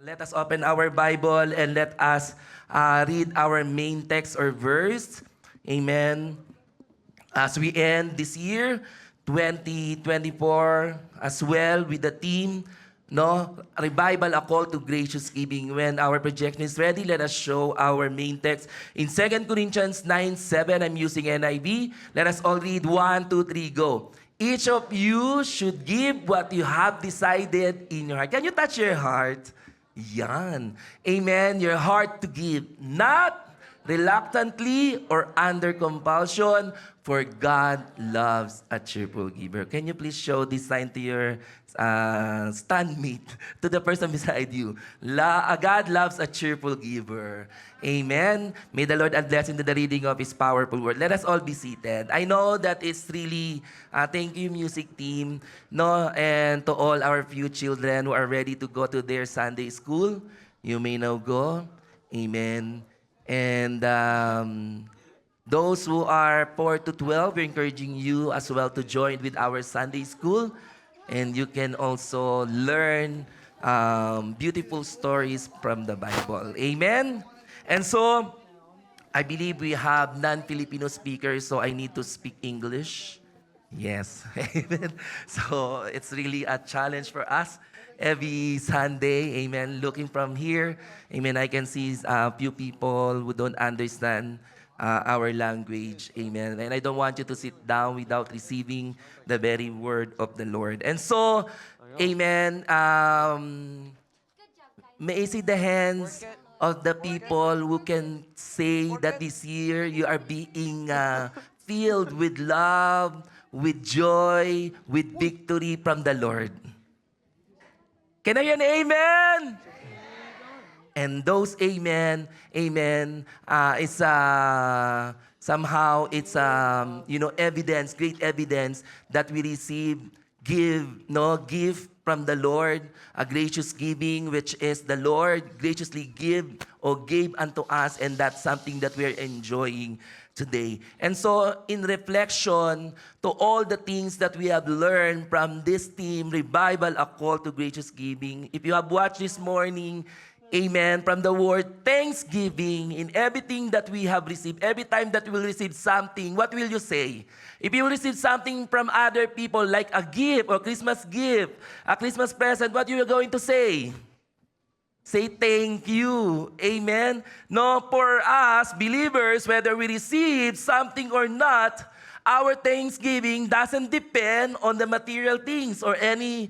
Let us open our Bible and let us read our main text or verse. Amen. As we end this year, 2024, as well with the theme, no, revival, a call to gracious giving. When our projection is ready, let us show our main text. In 2 Corinthians 9:7, I'm using NIV. Let us all read 1, 2, 3, go. Each of you should give what you have decided in your heart. Can you touch your heart? Yan. Amen. Your heart to give. Not reluctantly or under compulsion, for God loves a cheerful giver. Can you please show this sign to your standmate, to the person beside you? God loves a cheerful giver. Amen. May the Lord add blessing to the reading of His powerful word. Let us all be seated. I know that it's really, thank you music team, no, and to all our few children who are ready to go to their Sunday school. You may now go. Amen. And those who are 4 to 12, we're encouraging you as well to join with our Sunday school. And you can also learn beautiful stories from the Bible. Amen? And so, I believe we have non-Filipino speakers, so I need to speak English. Yes. Amen. So, it's really a challenge for us every Sunday. Amen. Looking from here, amen, I can see a few people who don't understand our language. Amen. And I don't want you to sit down without receiving the very word of the Lord. And so, amen, may I see the hands of the people who can say that this year you are being filled with love, with joy, with victory from the Lord. Can I hear an amen? And those amen, is somehow it's evidence, great evidence that we receive give from the Lord, a gracious giving, which is the Lord graciously gave unto us, and that's something that we are enjoying today. And so, in reflection to all the things that we have learned from this theme, Revival, a Call to Gracious Giving, if you have watched this morning, amen, from the word thanksgiving, in everything that we have received, every time that we will receive something, what will you say? If you will receive something from other people, like a gift or Christmas gift, a Christmas present, what you are going to say? Say thank you. Amen. No, for us, believers, whether we receive something or not, our thanksgiving doesn't depend on the material things or any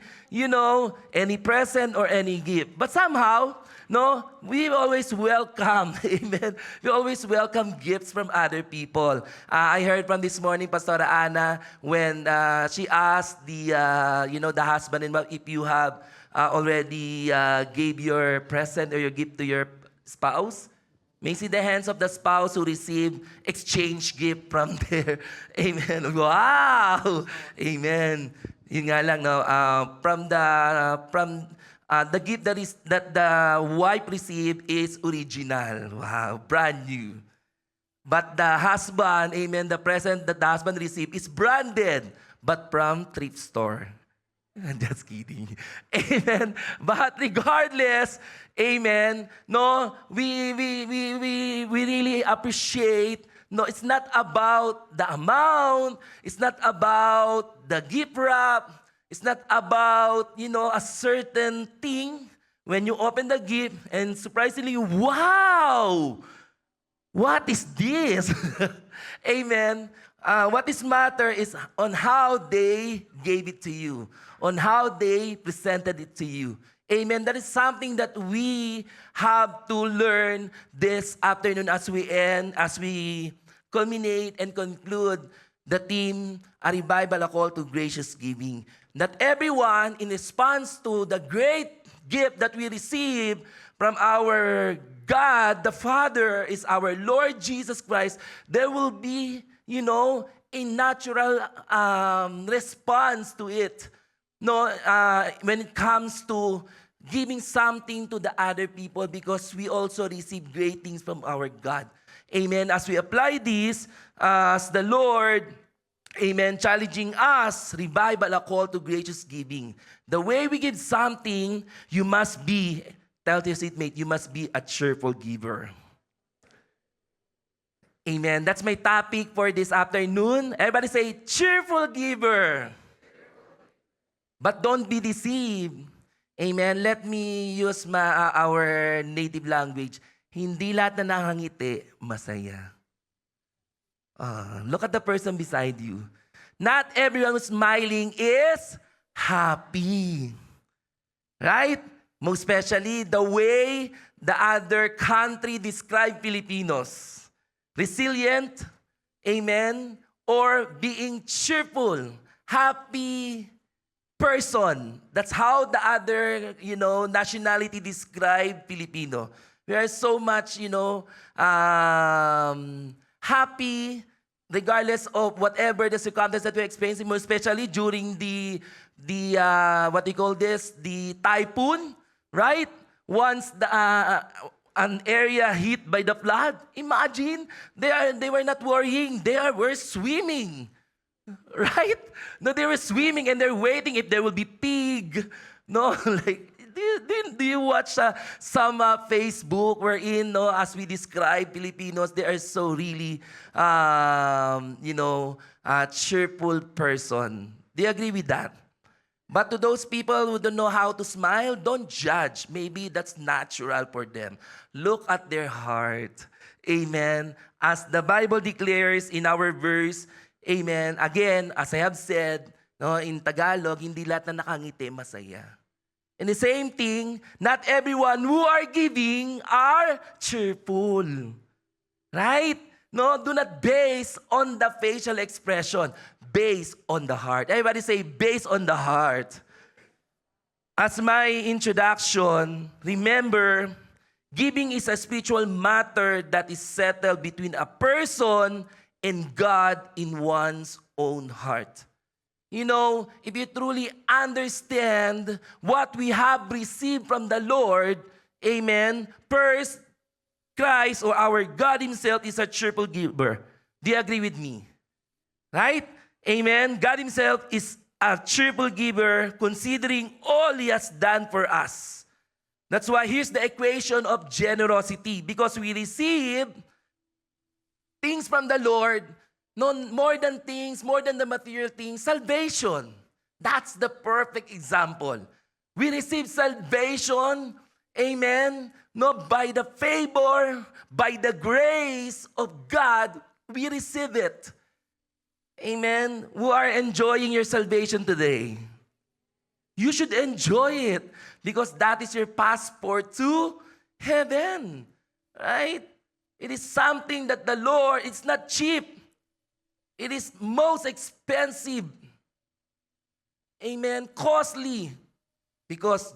present or any gift. But somehow, no, we always welcome, amen. We always welcome gifts from other people. I heard from this morning, Pastor Ana, when she asked the husband and wife if you have already gave your present or your gift to your spouse. May see the hands of the spouse who received exchange gift from their, amen. Wow! Amen. Yun nga lang, no? From the gift that the wife received is original. Wow, brand new. But the husband, amen, the present that the husband received is branded, but from thrift store. Just kidding. Amen. But regardless, amen, no, we really appreciate. No, it's not about the amount. It's not about the gift wrap. It's not about, a certain thing. When you open the gift and surprisingly, wow, what is this? Amen. What is matter is on how they gave it to you, on how they presented it to you. Amen. That is something that we have to learn this afternoon as we end, as we culminate and conclude the theme, a revival, a call to gracious giving. That everyone, in response to the great gift that we receive from our God, the Father, is our Lord Jesus Christ, there will be, a natural response to it. No, when it comes to giving something to the other people, because we also receive great things from our God. Amen. As we apply this, as the Lord, amen, challenging us, revival, a call to gracious giving. The way we give something, you must be Tell to your seatmate, you must be a cheerful giver. Amen. That's my topic for this afternoon. Everybody say, cheerful giver. But don't be deceived. Amen. Let me use our native language. Hindi lahat na nakangiti, masaya. Look at the person beside you. Not everyone who's smiling is happy. Right? Most especially the way the other country describe Filipinos. Resilient, amen, or being cheerful, happy person. That's how the other, nationality describe Filipino. We are so much, happy regardless of whatever the circumstances that we're experiencing, most especially during the what they call this, the typhoon, right? Once an area hit by the flood, imagine, they were not worrying, they were swimming. Right? No, they were swimming and they're waiting if there will be pig. No, like, do you watch some Facebook wherein, as we describe Filipinos, they are so really, a cheerful person. Do you agree with that? But to those people who don't know how to smile, don't judge. Maybe that's natural for them. Look at their heart. Amen. As the Bible declares in our verse, amen. Again, as I have said, in Tagalog, hindi lahat na nakangiti masaya. And the same thing, not everyone who are giving are cheerful. Right? No, do not base on the facial expression. Based on the heart. Everybody say, based on the heart. As my introduction, remember, giving is a spiritual matter that is settled between a person and God in one's own heart. If you truly understand what we have received from the Lord, amen, first, Christ or our God Himself is a cheerful giver. Do you agree with me? Right? Amen. God Himself is a cheerful giver considering all He has done for us. That's why here's the equation of generosity. Because we receive things from the Lord, no more than things, more than the material things, salvation. That's the perfect example. We receive salvation, amen, by the favor, by the grace of God, we receive it. Amen. Who are enjoying your salvation today? You should enjoy it because that is your passport to heaven. Right? It is something that the Lord, it's not cheap. It is most expensive. Amen. Costly. Because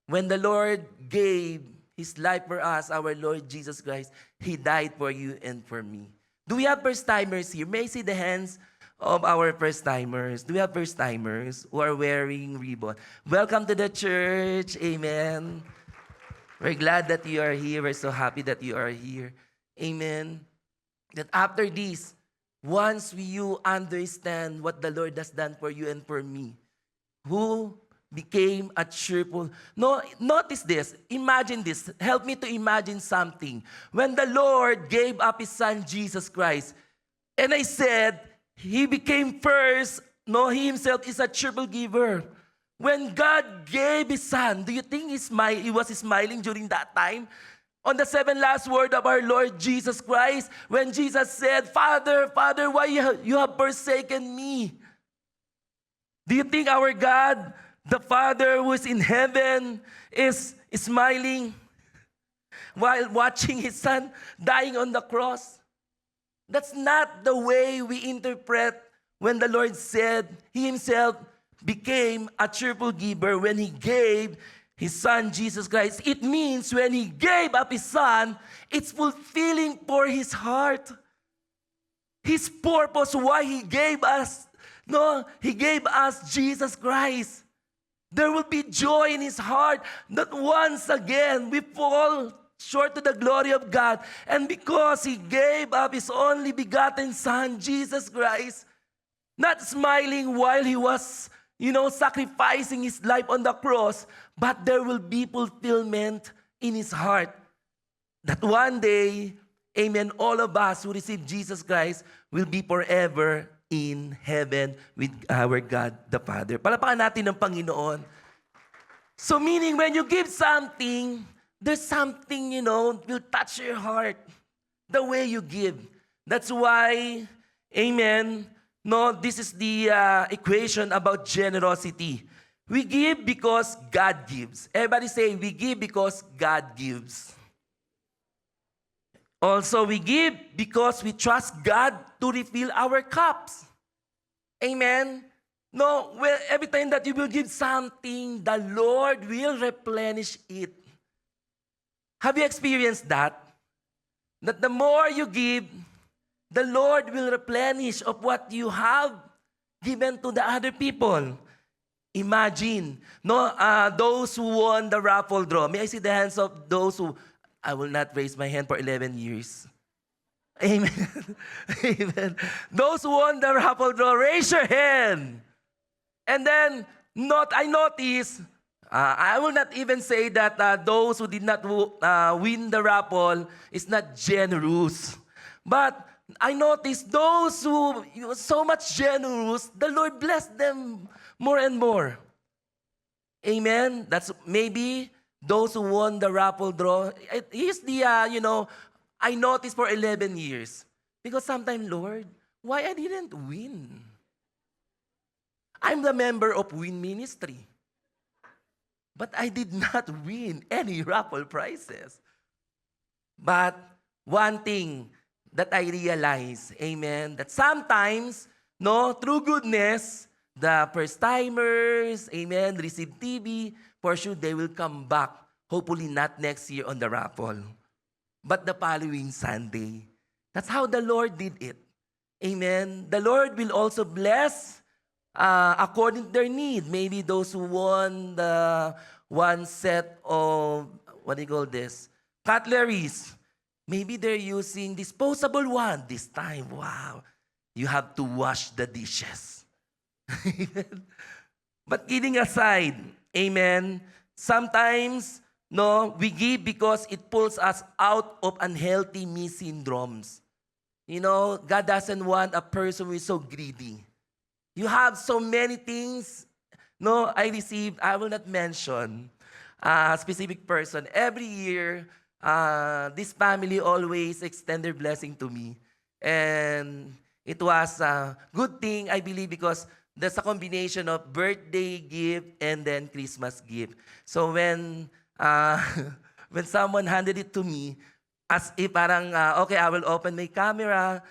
when the Lord gave His life for us, our Lord Jesus Christ, He died for you and for me. Do we have first-timers here? May I see the hands of our first-timers? Do we have first-timers who are wearing ribbon? Welcome to the church. Amen. We're glad that you are here. We're so happy that you are here. Amen. That after this, once you understand what the Lord has done for you and for me, who became a cheerful. No, notice this. Imagine this. Help me to imagine something. When the Lord gave up His Son, Jesus Christ, and I said, He became first. No, He Himself is a cheerful giver. When God gave His Son, do you think He was smiling during that time? On the seven last word of our Lord Jesus Christ, when Jesus said, Father, Father, why you have forsaken me? Do you think our God, the Father who is in heaven, is smiling while watching His Son dying on the cross? That's not the way we interpret when the Lord said He Himself became a cheerful giver when He gave His Son, Jesus Christ. It means when He gave up His Son, it's fulfilling for His heart. His purpose why He gave us, He gave us Jesus Christ. There will be joy in His heart that once again we fall short to the glory of God. And because He gave up His only begotten Son, Jesus Christ, not smiling while He was, sacrificing His life on the cross, but there will be fulfillment in his heart that one day, amen, all of us who receive Jesus Christ will be forever in heaven with our God the Father. Palapakan natin ng Panginoon. So meaning when you give something, there's something, will touch your heart. The way you give. That's why, amen, no, this is the equation about generosity. We give because God gives. Everybody say, we give because God gives. Also, we give because we trust God to refill our cups. Amen? No, well, every time that you will give something, the Lord will replenish it. Have you experienced that? That the more you give, the Lord will replenish of what you have given to the other people. Imagine, no, those who won the raffle draw. May I see the hands of those who, I will not raise my hand for 11 years. Amen. Amen. Those who won the raffle draw, raise your hand. And then, I notice, I will not even say that those who did not win the raffle is not generous. But I noticed those who were so much generous, the Lord blessed them more and more. Amen? That's maybe those who won the raffle draw. Here's the, I noticed for 11 years. Because sometimes, Lord, why I didn't win? I'm the member of Win Ministry. But I did not win any raffle prizes. But one thing that I realize, amen, that sometimes, through goodness, the first-timers, amen, receive TV, for sure they will come back. Hopefully not next year on the raffle, but the following Sunday. That's how the Lord did it. Amen. The Lord will also bless according to their need. Maybe those who won the one set of, what do you call this? Cutleries. Maybe they're using disposable one this time. Wow. You have to wash the dishes. But kidding aside, amen, sometimes, we give because it pulls us out of unhealthy me syndromes. God doesn't want a person who is so greedy. You have so many things. I received, I will not mention a specific person. Every year, this family always extend their blessing to me. And it was a good thing, I believe, because there's a combination of birthday gift and then Christmas gift. So when someone handed it to me, as if parang, okay, I will open my camera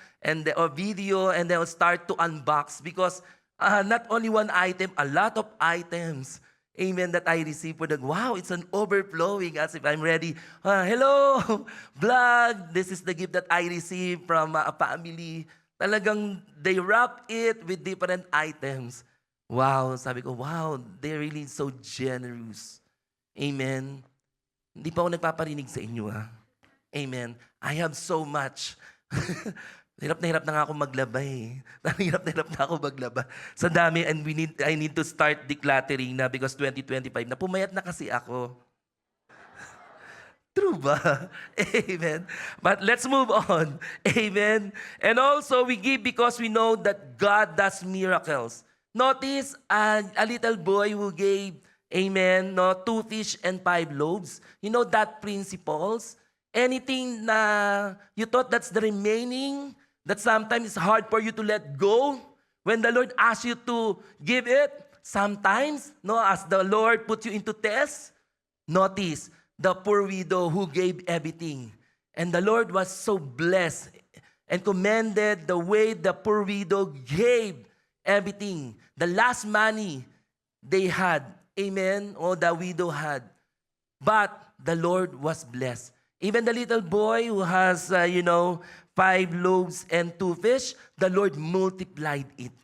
or video and then I'll start to unbox because not only one item, a lot of items, amen, that I received for the, wow, it's an overflowing as if I'm ready. Hello, vlog, this is the gift that I received from a family. Talagang they wrap it with different items. Wow, sabi ko, wow, they're really so generous. Amen. Hindi pa ako nagpaparinig sa inyo, ha? Amen. I have so much. Hirap na nga ako maglaba eh. Hirap na ako maglaba. Sa dami, and I need to start decluttering na because 2025 na pumayat na kasi ako. True ba? Amen. But let's move on. Amen. And also, we give because we know that God does miracles. Notice a little boy who gave, amen, 2 fish and 5 loaves. You know that principles? Anything na you thought that's the remaining, that sometimes it's hard for you to let go. When the Lord asks you to give it, sometimes, as the Lord puts you into tests, notice, the poor widow who gave everything. And the Lord was so blessed and commended the way the poor widow gave everything. The last money they had, amen, or the widow had. But the Lord was blessed. Even the little boy who has, 5 loaves and 2 fish, the Lord multiplied it.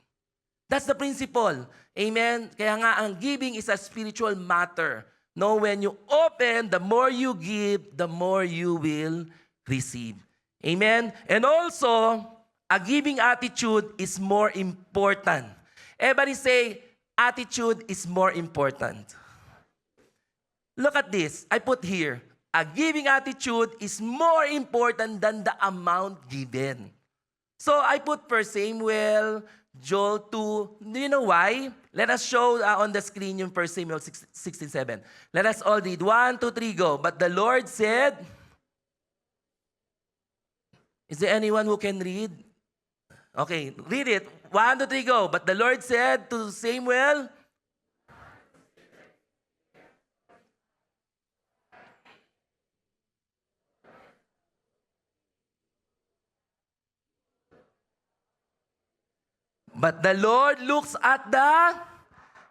That's the principle. Amen? Kaya nga, ang giving is a spiritual matter. When you open, the more you give, the more you will receive. Amen? And also, a giving attitude is more important. Everybody say, attitude is more important. Look at this. I put here, a giving attitude is more important than the amount given. So I put 1 Samuel, Joel 2. Do you know why? Let us show on the screen yung 1 Samuel 16:7. Let us all read. 1, 2, 3, go. But the Lord said, is there anyone who can read? Okay, read it. 1, 2, 3, go. But the Lord said to Samuel, but the Lord looks at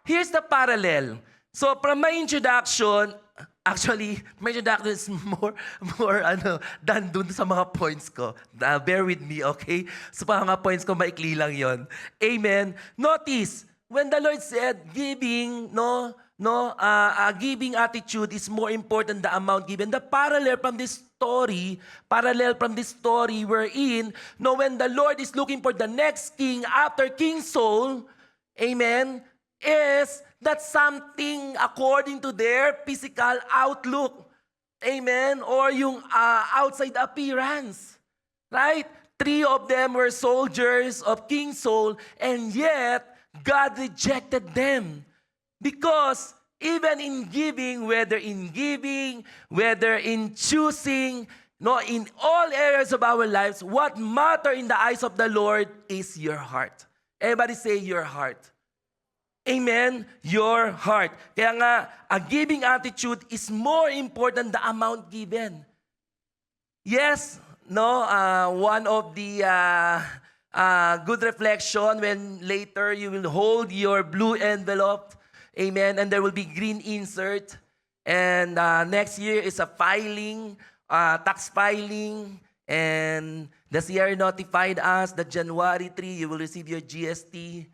here's the parallel. So from my introduction, actually, my introduction is more than dun sa mga points ko. Bear with me, okay? So mga points ko, maikli lang yon. Amen. Notice, when the Lord said, giving, giving attitude is more important than the amount given. The parallel from this story we're in, when the Lord is looking for the next king after King Saul, amen, is that something according to their physical outlook, amen, or yung outside appearance, right? 3 of them were soldiers of King Saul, and yet God rejected them. Because even in giving, whether in choosing, in all areas of our lives, what matter in the eyes of the Lord is your heart. Everybody say your heart. Amen? Your heart. Kaya nga, a giving attitude is more important than the amount given. Yes, one of the good reflection when later you will hold your blue envelope, amen, and there will be green insert. And next year is a filing, tax filing, and the CR notified us that January 3, you will receive your GST.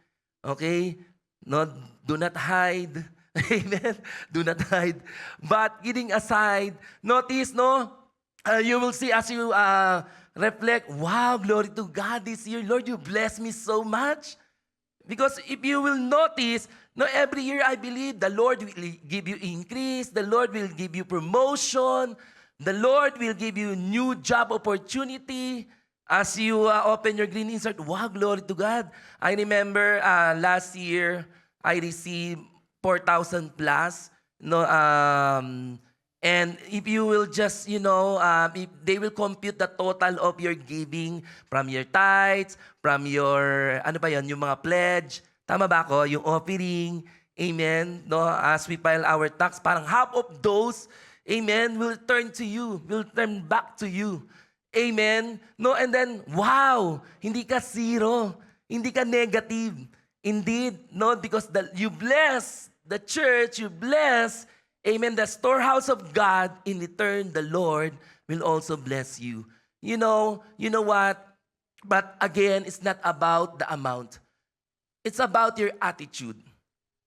Okay? No, do not hide. Amen? Do not hide. But kidding aside, notice, you will see as you reflect, wow, glory to God this year. Lord, you bless me so much. Because if you will notice, every year I believe the Lord will give you increase, the Lord will give you promotion, the Lord will give you new job opportunity. As you open your green insert, wow, glory to God. I remember last year, I received 4,000 plus. And if you will just, if they will compute the total of your giving from your tithes, from your, yung mga pledge. Tama ba ako? Yung offering. Amen. As we file our tax, parang half of those, amen, will turn to you, will turn back to you. Amen? And then, wow, hindi ka zero. Hindi ka negative. Indeed, because you bless the church, you bless, amen, the storehouse of God. In return, the Lord will also bless you. You know what? But again, it's not about the amount. It's about your attitude.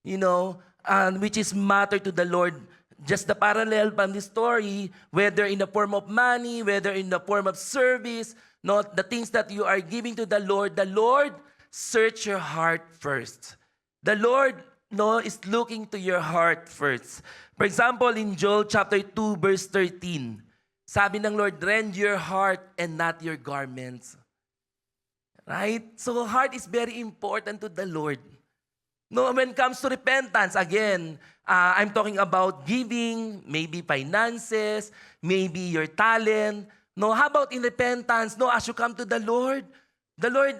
Which is matter to the Lord. Just the parallel from this story, whether in the form of money, whether in the form of service, the things that you are giving to the Lord search your heart first. The Lord is looking to your heart first. For example, in Joel chapter 2, verse 13, sabi ng Lord, rend your heart and not your garments. Right? So heart is very important to the Lord. When it comes to repentance, again, I'm talking about giving, maybe finances, maybe your talent. How about in repentance? As you come to the Lord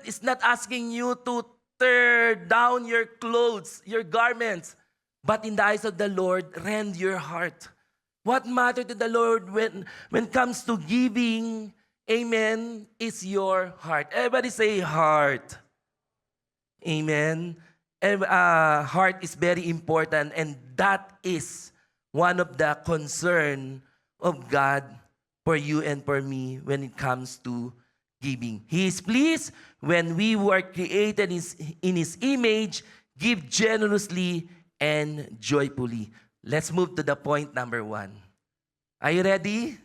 is not asking you to tear down your clothes, your garments. But in the eyes of the Lord, rend your heart. What matters to the Lord when it comes to giving, amen, is your heart. Everybody say heart. Amen. Heart is very important, and that is one of the concern of God for you and for me when it comes to giving. He is pleased when we were created in His image, give generously and joyfully. Let's move to the point number 1. Are you ready?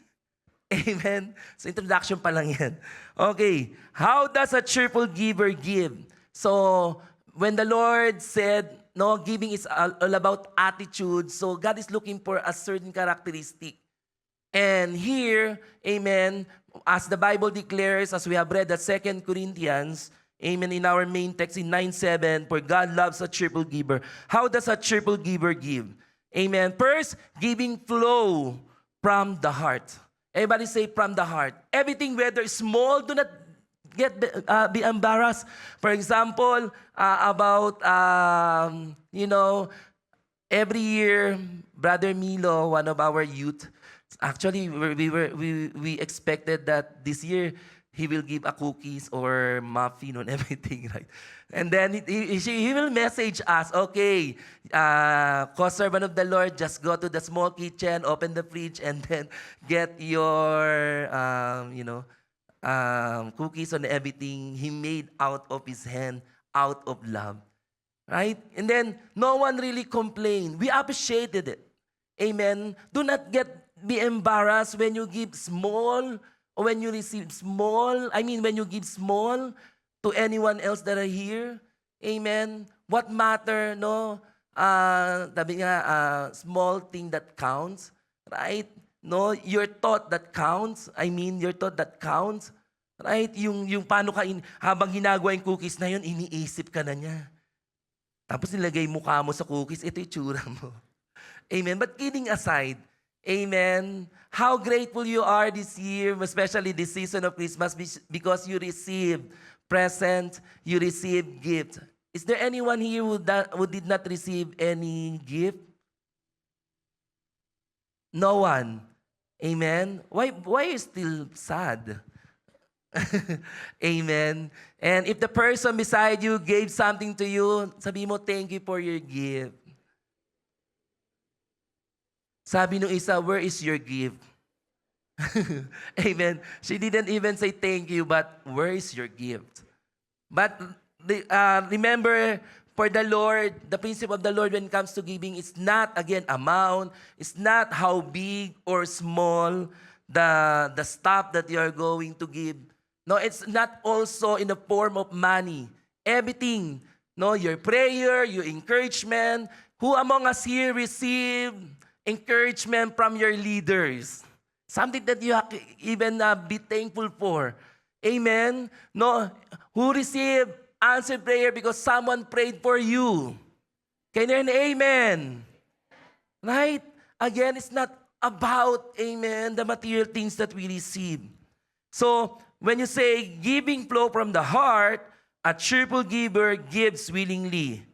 Amen. So introduction pa lang yan. Okay. How does a cheerful giver give? So when the Lord said, giving is all about attitude. So God is looking for a certain characteristic. And here, amen, as the Bible declares, as we have read at 2 Corinthians, amen, in our main text in 9:7, for God loves a cheerful giver. How does a cheerful giver give? Amen. First, giving flow from the heart. Everybody say from the heart. Everything, whether small, do not be embarrassed. For example, about, every year, Brother Milo, one of our youth, actually, we expected that this year he will give a cookies or muffin on everything, right? And then he will message us, okay, co-servant of the Lord, just go to the small kitchen, open the fridge, and then get your, cookies and everything he made out of his hand, out of love. Right? And then, no one really complained. We appreciated it. Amen. Do not be embarrassed when you give small or when you receive small. When you give small to anyone else that are here. Amen. What matter, no? Sabi nga, small thing that counts. Right? No, your thought that counts. Your thought that counts. Right? Yung paano ka, habang ginagawa yung cookies na yun, iniisip ka na niya. Tapos nilagay mukha mo sa cookies, ito yung tsura mo. Amen. But kidding aside, amen, how grateful you are this year, especially this season of Christmas, because you receive present, you receive gift. Is there anyone here who did not receive any gift? No one. Amen. Why are you still sad? Amen. And if the person beside you gave something to you, sabi mo, thank you for your gift. Sabi nung isa, where is your gift? Amen. She didn't even say thank you, but where is your gift? But remember, for the Lord, the principle of the Lord when it comes to giving, it's not, again, amount. It's not how big or small the stuff that you are going to give. No, it's not also in the form of money. Everything, no, your prayer, your encouragement. Who among us here received encouragement from your leaders? Something that you have to even be thankful for. Amen? No, who received answered prayer because someone prayed for you? Can you hear an amen? Right? Again, it's not about, amen, the material things that we receive. So, when you say giving flow from the heart, a cheerful giver gives willingly,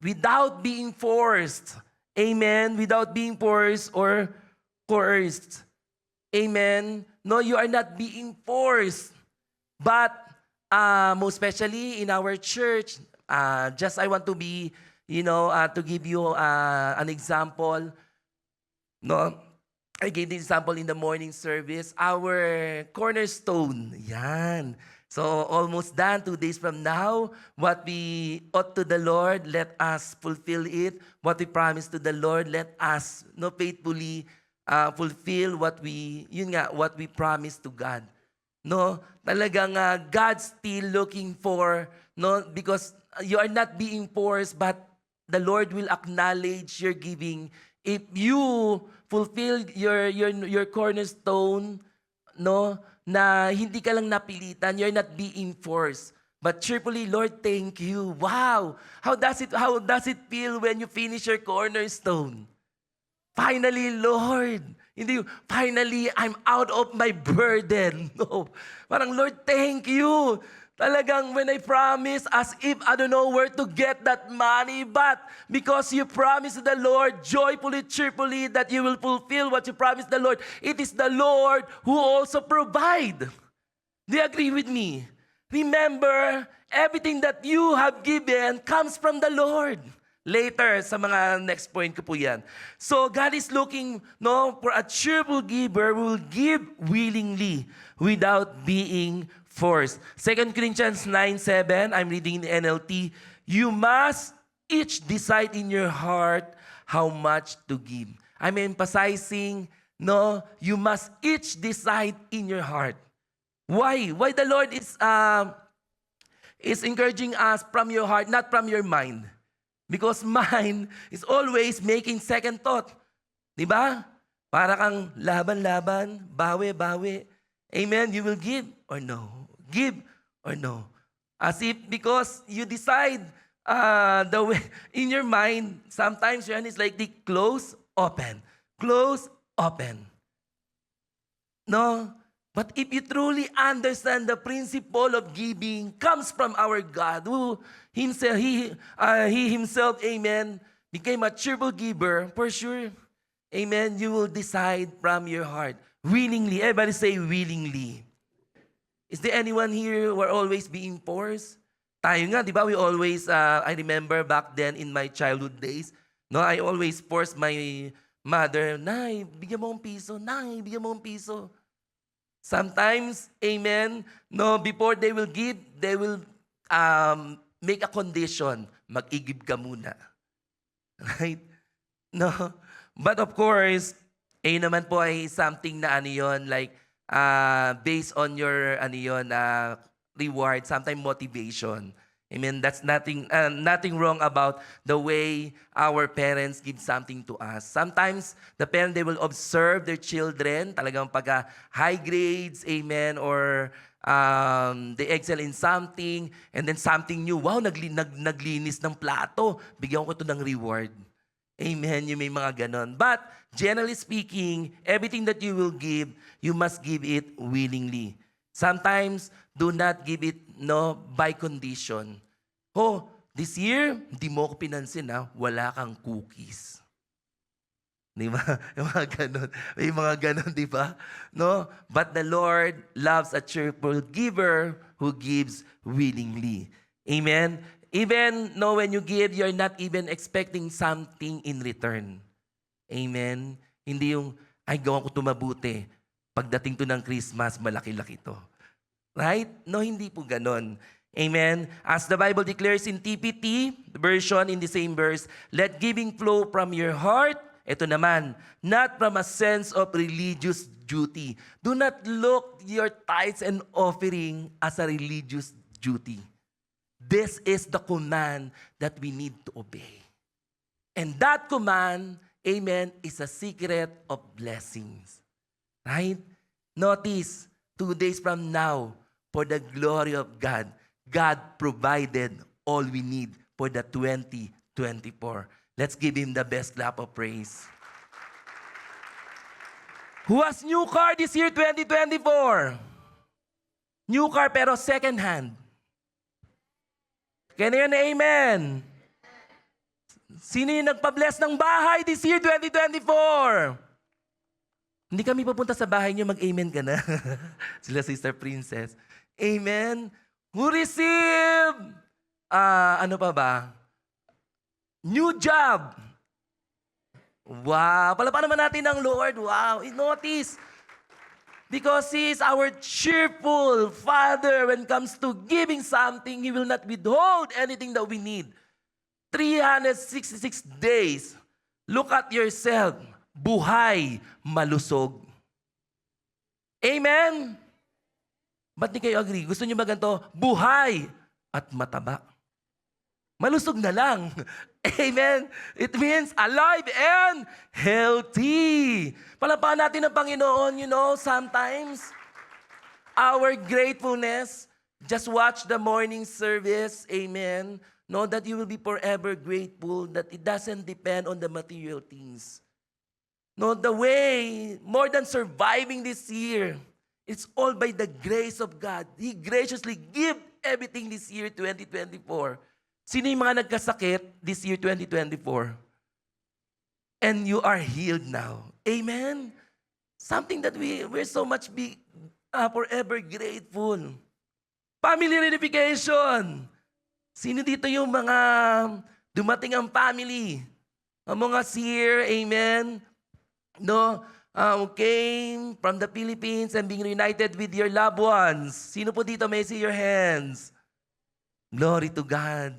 without being forced. Amen? Without being forced or coerced. Amen? No, you are not being forced. But, most especially in our church, just I want to be, to give you an example. No, I gave the example in the morning service, our cornerstone. Yan. So almost done, 2 days from now. What we ought to the Lord, let us fulfill it. What we promised to the Lord, let us faithfully fulfill what we promised to God. No, talagang God's still looking for, because you are not being forced, but the Lord will acknowledge your giving if you fulfill your cornerstone, na hindi ka lang napilitan, you're not being forced. But cheerfully, Lord, thank you. Wow! How does it feel when you finish your cornerstone? Finally, Lord. Hindi, finally, I'm out of my burden. No. Parang, Lord, thank you. Talagang when I promise, as if I don't know where to get that money, but because you promised the Lord joyfully, cheerfully, that you will fulfill what you promised the Lord, it is the Lord who also provide. Do you agree with me? Remember, everything that you have given comes from the Lord. Later, sa mga next point ko po yan. So, God is looking for a cheerful giver who will give willingly without being forced. 2 Corinthians 9:7, I'm reading in the NLT, you must each decide in your heart how much to give. I'm emphasizing, you must each decide in your heart. Why? Why the Lord is encouraging us from your heart, not from your mind. Because mind is always making second thought. Diba? Para kang laban-laban, bawi-bawi. Amen? You will give or no? Give or no? As if because you decide the way in your mind, sometimes yan is like the close, open. Close, open. No? But if you truly understand the principle of giving comes from our God, who himself, he himself, amen, became a cheerful giver, for sure, amen, you will decide from your heart, willingly. Everybody say willingly. Is there anyone here who are always being forced? Tayo nga, di ba, we always, I remember back then in my childhood days, no, I always forced my mother, Nay, bigyan mo ng piso. Nay, bigyan mo ng piso. Sometimes, amen, no, before they will give, they will make a condition. Mag-igib ka muna. Right? No? But of course, naman po ay something na ano yun, like, based on your, ano yun, reward, sometimes motivation. Amen. That's nothing wrong about the way our parents give something to us. Sometimes the parents, they will observe their children, talagang pagka high grades, amen, or they excel in something, and then something new. Wow, naglinis ng plato. Bigyan ko to ng reward. Amen. Yung may mga ganon. But generally speaking, everything that you will give, you must give it willingly. Sometimes, do not give it by condition. Oh, this year, hindi mo ako pinansin wala kang cookies. Di ba? Yung mga ganon. May mga ganon, di ba? No? But the Lord loves a cheerful giver who gives willingly. Amen? Even when you give, you're not even expecting something in return. Amen? Hindi yung, ay, gawan ko ito mabuti. Pagdating to ng Christmas, malaki-laki to. Right? No, hindi po ganon. Amen? As the Bible declares in TPT version, in the same verse, let giving flow from your heart. Ito naman, not from a sense of religious duty. Do not look your tithes and offering as a religious duty. This is the command that we need to obey. And that command, amen, is a secret of blessings. Right? Notice, 2 days from now, for the glory of God, God provided all we need for the 2024. Let's give Him the best clap of praise. Who has new car this year, 2024? New car pero second hand. Kaya na yun, amen. Sino yung nagpa-bless ng bahay this year, 2024? Hindi kami papunta sa bahay niyo, mag-amen ka na. Sila Sister Princess. Amen. Who received, ano pa ba? New job. Wow. Palapanan naman natin ang Lord. Wow. Notice, because He is our cheerful Father when it comes to giving something, He will not withhold anything that we need. 366 days. Look at yourself. Buhay, malusog. Amen? Ba't di kayo agree? Gusto niyo ba ganito? Buhay at mataba. Malusog na lang. Amen? It means alive and healthy. Palapahan natin ang Panginoon, sometimes our gratefulness, just watch the morning service, amen, know that you will be forever grateful, that it doesn't depend on the material things. No, the way, more than surviving this year, it's all by the grace of God. He graciously give everything this year, 2024. Sino yung mga nagkasakit this year, 2024? And you are healed now. Amen? Something that we're so much forever grateful. Family reunification. Sino dito yung mga dumating ang family? Ang mga here, amen? Came from the Philippines and being reunited with your loved ones. Sino po dito may see your hands? Glory to God.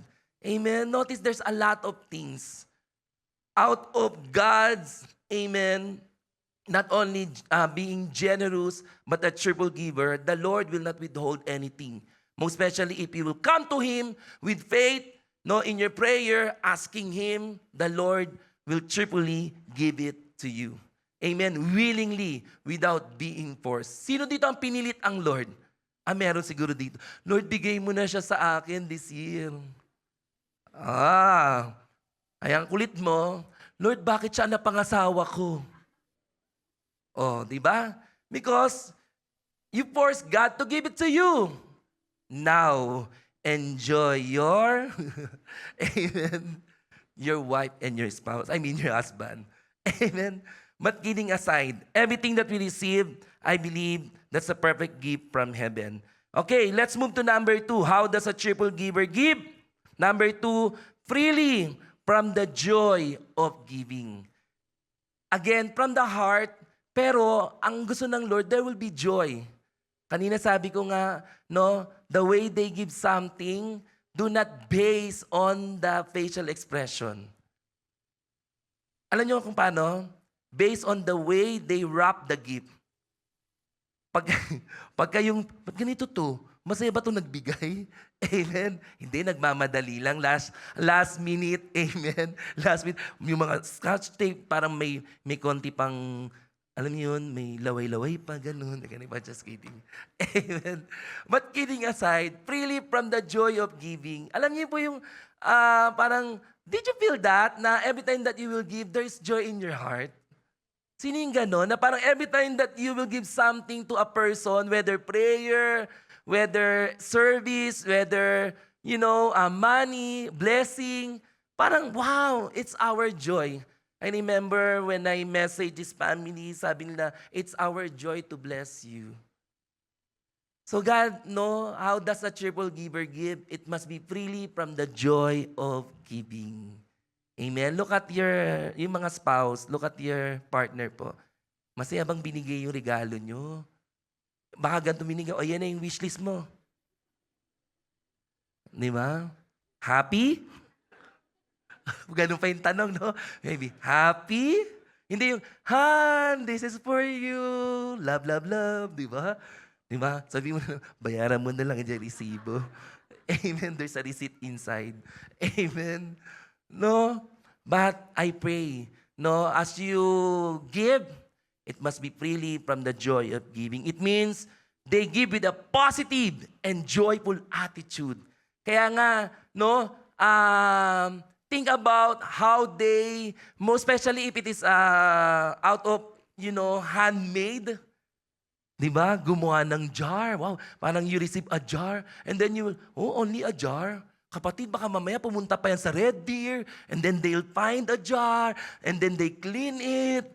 Amen. Notice there's a lot of things. Out of God's, amen, not only being generous, but a cheerful giver, the Lord will not withhold anything. Most especially if you will come to Him with faith, in your prayer, asking Him, the Lord will cheerfully give it to you. Amen. Willingly, without being forced. Sino dito ang pinilit ang Lord? Meron siguro dito. Lord, bigay mo na siya sa akin this year. Ay ang kulit mo. Lord, bakit siya napangasawa ko? Di ba? Because you force God to give it to you. Now, enjoy your, amen, your wife and your spouse. I mean, your husband. Amen. But kidding aside, everything that we receive, I believe that's a perfect gift from heaven. Okay, let's move to number 2. How does a cheerful giver give? Number 2, freely from the joy of giving. Again, from the heart, pero ang gusto ng Lord, there will be joy. Kanina sabi ko nga, no, the way they give something, do not base on the facial expression. Alam niyo kung paano? Based on the way they wrap the gift. Pagka ba't ganito to? Masaya ba ito nagbigay? Amen? Hindi, nagmamadali lang. Last minute, amen? Last minute. Yung mga scotch tape, parang may konti pang, alam niyo yun, may laway-laway pa, ganun. Just kidding. Amen? But kidding aside, freely from the joy of giving. Alam niyo po yung parang, did you feel that? Na every time that you will give, there is joy in your heart? Sino yung gano'n? Na parang every time that you will give something to a person, whether prayer, whether service, whether, money, blessing, parang wow, it's our joy. I remember when I messaged this family, sabi nila, it's our joy to bless you. So God, how does a cheerful giver give? It must be freely from the joy of giving. Amen. Look at yung mga spouse, look at your partner po. Masaya bang binigay yung regalo nyo? Baka ganito binigay, yan na yung wishlist mo. Di ba? Happy? Ganun pa yung tanong, no? Maybe, happy? Hindi yung, Han, this is for you. Love, love, love. Di ba? Di ba? Sabi mo, bayaran mo na lang yung resibo. Amen. There's a receipt inside. Amen. No, but I pray, as you give, it must be freely from the joy of giving. It means they give with a positive and joyful attitude. Kaya nga, think about how they, most especially if it is out of, handmade. Diba? Gumawa ng jar. Wow, parang you receive a jar and then you will, only a jar? Kapatid, baka mamaya pumunta pa yan sa Red Deer, and then they'll find a jar, and then they clean it.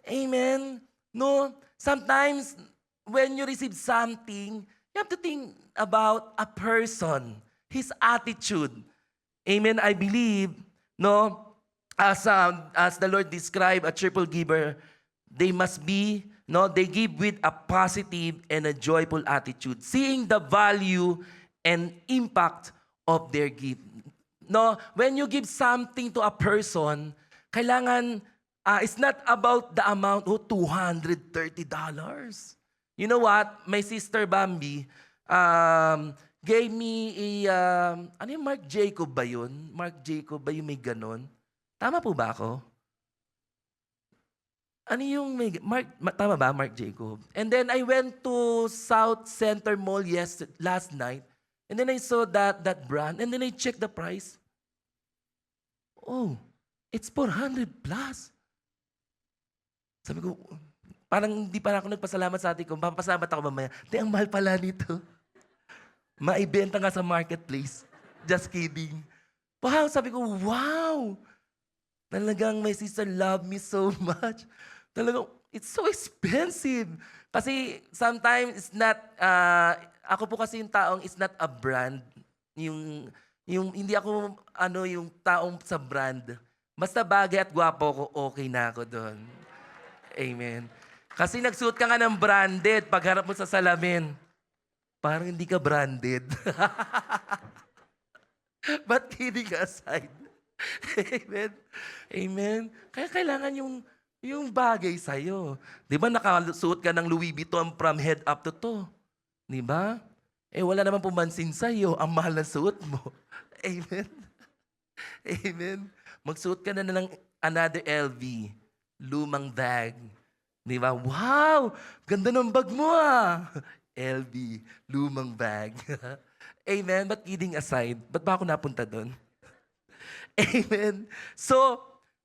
Amen? No? Sometimes, when you receive something, you have to think about a person, his attitude. Amen? I believe, as the Lord described a cheerful giver, they must be, they give with a positive and a joyful attitude, seeing the value and impact of their gift. When you give something to a person, kailangan, it's not about the amount, $230. You know what? My sister Bambi gave me ano yung Marc Jacob ba yun? Marc Jacob ba yung may ganon? Tama po ba ako? Ano yung may, tama ba, Marc Jacob? And then I went to South Center Mall last night. And then I saw that brand, and then I checked the price. Oh, it's 400 plus. Sabi ko, parang hindi pa ako nagpasalamat sa atin ko. Papasalamat ako mamaya. Ang mahal pala nito. Maibenta nga sa marketplace. Just kidding. Wow, sabi ko, wow. Talagang my sister loved me so much. Talagang, it's so expensive. Kasi sometimes it's not, ako po kasi yung taong is not a brand. Yung hindi ako yung taong sa brand. Basta bagay at gwapo ko, okay na ako doon. Amen. Kasi nagsuot ka nga ng branded pagharap mo sa salamin. Parang hindi ka branded. But kidding aside. Amen. Amen. Kaya kailangan yung bagay sa'yo. Di ba nakasuot ka ng Louis Vuitton from head up to toe? Di ba? Wala naman pumansin sa'yo. Ang mahal na suot mo. Amen? Amen? Magsuot ka na ng another LV. Lumang bag. Di ba? Wow! Ganda ng bag mo ah! LV, lumang bag. Amen? But kidding aside, ba't ba ako napunta doon? Amen? So,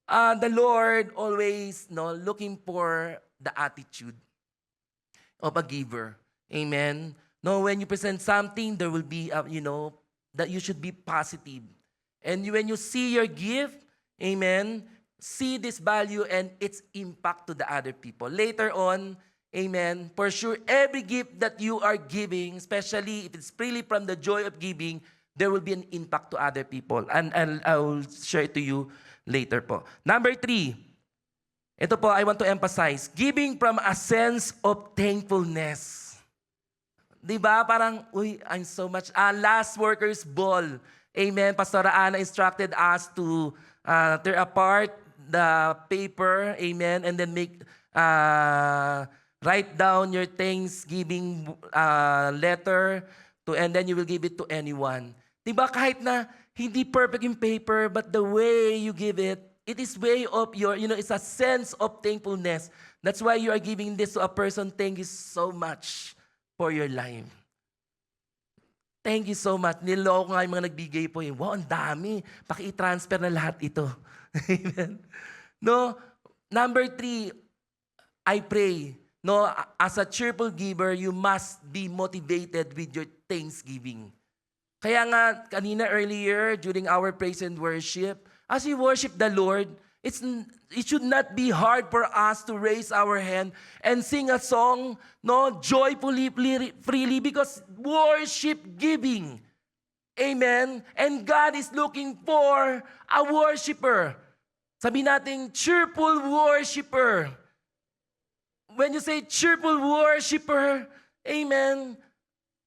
the Lord always looking for the attitude of a giver. Amen? No, when you present something, there will be, that you should be positive. And when you see your gift, amen, see this value and its impact to the other people. Later on, amen, for sure, every gift that you are giving, especially if it's freely from the joy of giving, there will be an impact to other people. And I will share it to you later po. Number 3, ito po, I want to emphasize, giving from a sense of thankfulness. Diba? Parang, I'm so much, last workers ball. Amen. Pastora Ana instructed us to tear apart the paper, amen, and then write down your thanksgiving letter and then you will give it to anyone. Diba? Kahit na hindi perfect yung paper, but the way you give it, it is way of it's a sense of thankfulness. That's why you are giving this to a person. Thank you so much for your life. Thank you so much. Niloko nga yung mga nagbigay po. Wow, ang dami. Paki-transfer na lahat ito. Amen. No? Number 3, I pray, as a cheerful giver, you must be motivated with your thanksgiving. Kaya nga, kanina earlier, during our praise and worship, as we worship the Lord, it should not be hard for us to raise our hand and sing a song, joyfully, freely, because worship giving. Amen? And God is looking for a worshiper. Sabi natin, cheerful worshiper. When you say cheerful worshiper, amen,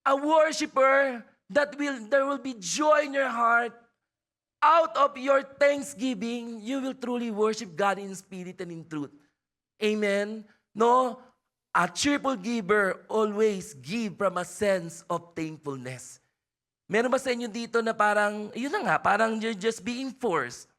a worshiper there will be joy in your heart. Out of your thanksgiving, you will truly worship God in spirit and in truth. Amen? No? A cheerful giver always give from a sense of thankfulness. Meron ba sa inyo dito na parang, yun na nga, parang you're just being forced.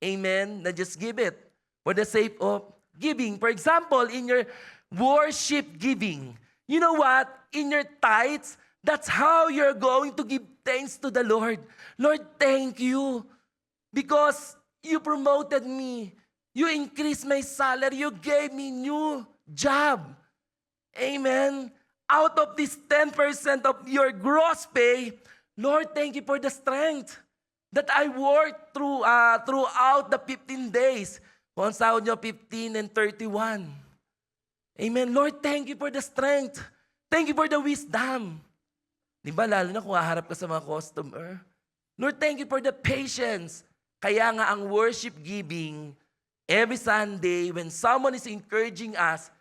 Amen? Na just give it for the sake of giving. For example, in your worship giving, you know what? In your tithes, that's how you're going to give thanks to the Lord. Lord, thank you. Because you promoted me. You increased my salary. You gave me new job. Amen. Out of this 10% of your gross pay, Lord, thank you for the strength that I worked throughout the 15 days. Kung ang sahod nyo, 15 and 31. Amen. Lord, thank you for the strength. Thank you for the wisdom. Diba, lalo na kung haharap ka sa mga customer. Lord, thank you for the patience. Kaya nga ang worship giving, every Sunday, when someone is encouraging us,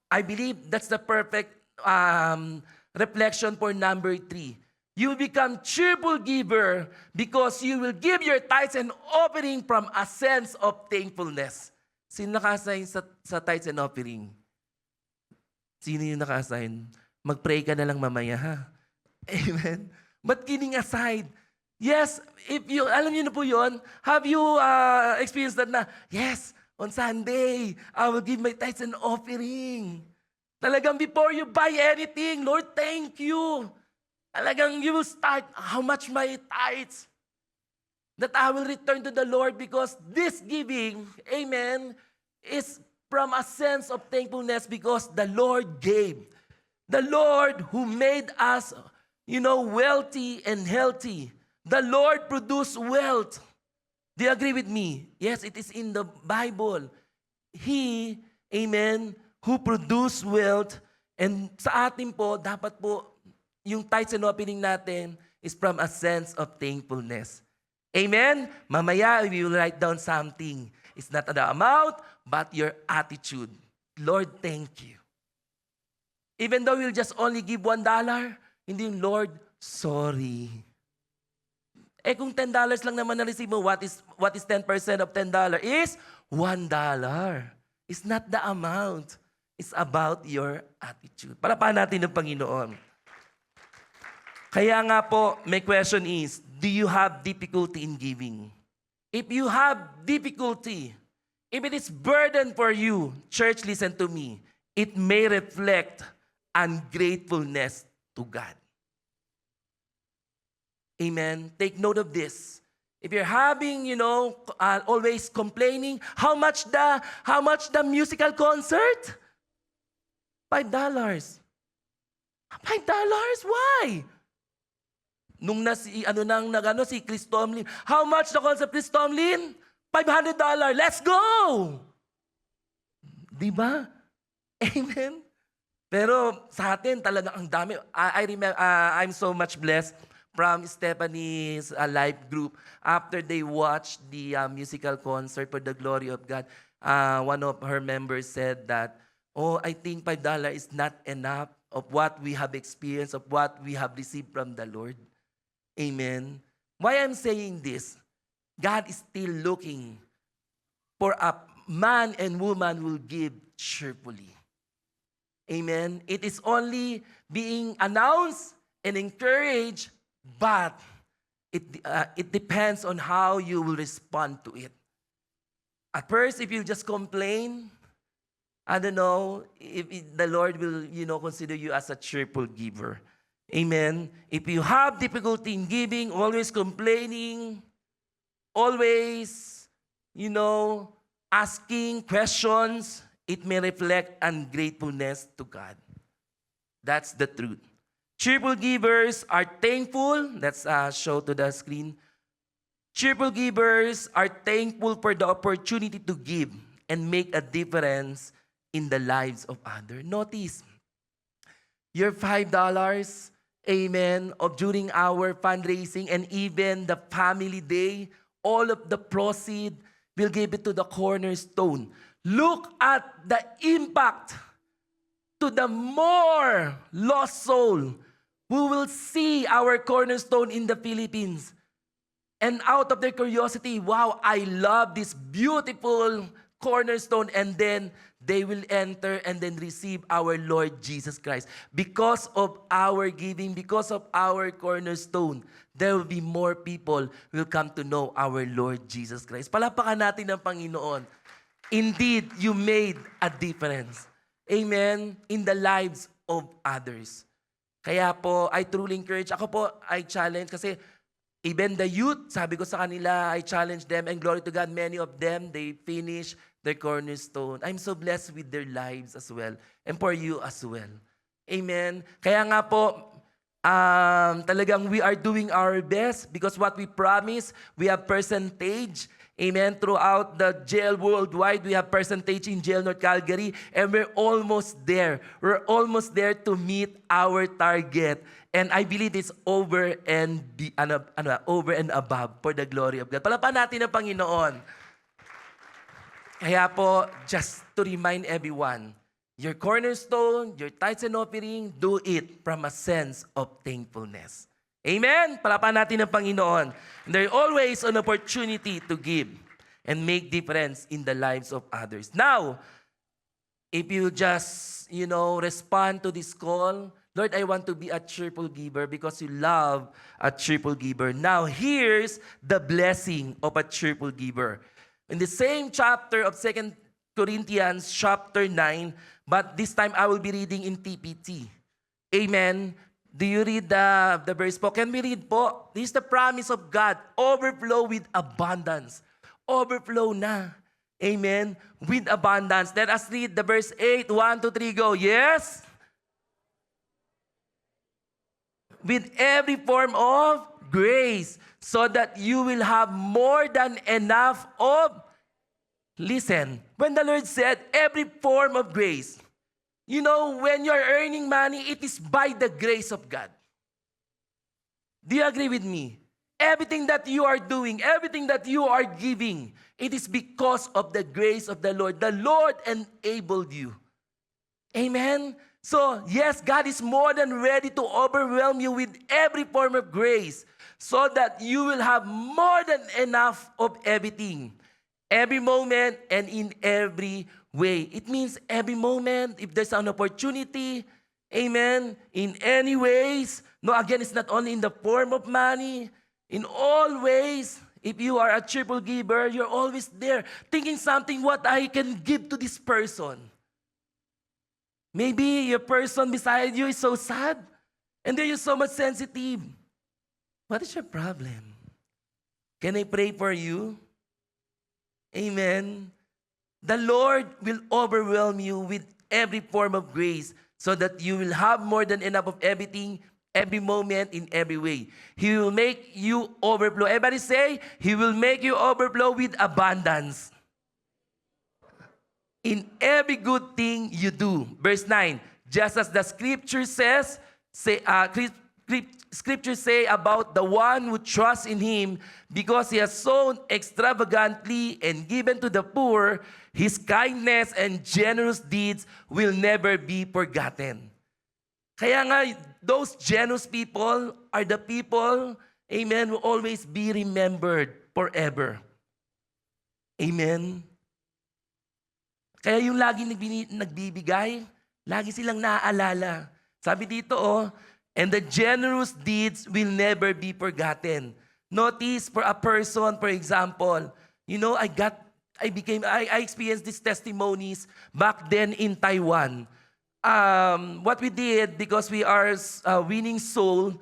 I believe that's the perfect reflection for number 3. You become cheerful giver because you will give your tithes and offering from a sense of thankfulness. Sino naka-assign sa tithes and offering? Sino yung naka-assign? Mag-pray ka na lang mamaya, ha? Amen? But kidding aside, yes, alam niyo na po yun, have you experienced that na, yes, on Sunday, I will give my tithes and offering. Talagang before you buy anything, Lord, thank you. Talagang you will start, how much my tithes that I will return to the Lord because this giving, amen, is from a sense of thankfulness because the Lord gave. The Lord who made us, wealthy and healthy. The Lord produced wealth. Do you agree with me? Yes, it is in the Bible. He, amen, who produced wealth. And sa atin po, dapat po, yung tithes and offering natin is from a sense of thankfulness. Amen? Mamaya, we will write down something. It's not the amount, but your attitude. Lord, thank you. Even though we'll just only give $1, hindi yung Lord, sorry. Kung $10 lang naman na-receive mo, what is 10% of $10? Is $1. It's not the amount. It's about your attitude. Parapahan natin ng Panginoon. Kaya nga po, my question is, do you have difficulty in giving? If you have difficulty If it is burden for you, church, listen to me. It may reflect ungratefulness to God. Amen. Take note of this. If you're having, always complaining, how much the musical concert? $5. $5? Why? Nung si Chris Tomlin, how much the concert, Chris Tomlin? $500. Let's go! Diba? Amen. Pero sa atin talaga ang dami. I remember, I'm so much blessed from Stephanie's life group. After they watched the musical concert for the glory of God, one of her members said that, I think $5 is not enough of what we have experienced, of what we have received from the Lord. Amen. Why I'm saying this? God is still looking for a man and woman who will give cheerfully. Amen. It is only being announced and encouraged, but it depends on how you will respond to it. At first, if you just complain, I don't know if the Lord will, consider you as a cheerful giver. Amen. If you have difficulty in giving, always complaining, always, asking questions, it may reflect ungratefulness to God. That's the truth. Cheerful givers are thankful. Let's show to the screen. Cheerful givers are thankful for the opportunity to give and make a difference in the lives of others. Notice, your $5, amen, of during our fundraising and even the family day, all of the proceeds will give it to the cornerstone. Look at the impact to the more lost soul who will see our cornerstone in the Philippines. And out of their curiosity, wow, I love this beautiful cornerstone. And then they will enter and then receive our Lord Jesus Christ. Because of our giving, because of our cornerstone, there will be more people who will come to know our Lord Jesus Christ. Palapakan natin ang Panginoon. Indeed, you made a difference. Amen? In the lives of others. Kaya po, I truly encourage. Ako po, I challenge kasi even the youth, sabi ko sa kanila, I challenge them, and glory to God, many of them, they finish their cornerstone. I'm so blessed with their lives as well. And for you as well. Amen? Kaya nga po, talagang we are doing our best because what we promise, we have percentage. Amen. Throughout the jail worldwide, we have percentage in Jail North Calgary, and we're almost there. We're almost there to meet our target. And I believe it's over and above for the glory of God. Palapan natin ang Panginoon. Kaya po, just to remind everyone, your cornerstone, your tithes and offering, do it from a sense of thankfulness. Amen? Palapan natin ang Panginoon. And there's always an opportunity to give and make difference in the lives of others. Now, if you just, respond to this call, Lord, I want to be a cheerful giver because you love a cheerful giver. Now, here's the blessing of a cheerful giver. In the same chapter of 2 Corinthians chapter 9, but this time I will be reading in TPT. Amen? Do you read the verse po? Can we read po? This is the promise of God. Overflow with abundance. Overflow na. Amen? With abundance. Let us read the verse 8. 1, 2, 3, go. Yes? With every form of grace, so that you will have more than enough of, listen, when the Lord said every form of grace, when you're earning money, it is by the grace of God. Do you agree with me? Everything that you are doing, everything that you are giving, it is because of the grace of the Lord. The Lord enabled you. Amen? So, yes, God is more than ready to overwhelm you with every form of grace so that you will have more than enough of everything. Every moment and in every way. It means every moment, if there's an opportunity, amen, in any ways. No, again, it's not only in the form of money. In all ways, If you are a cheerful giver, you're always there thinking something what I can give to this person. Maybe your person beside you is so sad and then you're so much sensitive. What is your problem? Can I pray for you? Amen. The Lord will overwhelm you with every form of grace so that you will have more than enough of everything, every moment, in every way. He will make you overflow. Everybody say, He will make you overflow with abundance. In every good thing you do. Verse 9, just as the scripture says, Scripture say about the one who trusts in Him, because He has sown extravagantly and given to the poor, His kindness and generous deeds will never be forgotten. Kaya nga, those generous people are the people, amen, will always be remembered forever. Amen. Kaya yung lagi nagbibigay, lagi silang naaalala. Sabi dito, and the generous deeds will never be forgotten. Notice for a person, for example, I experienced these testimonies back then in Taiwan. What we did, because we are winning soul,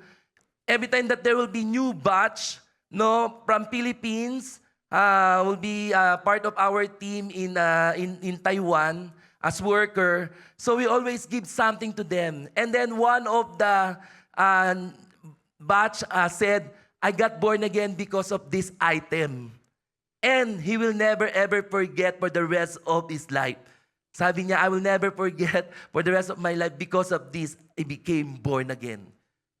every time that there will be new batch, from Philippines, will be part of our team in Taiwan as worker. So we always give something to them. And then one of the batch said, I got born again because of this item. And he will never ever forget for the rest of his life. Sabi niya, I will never forget for the rest of my life because of this, I became born again.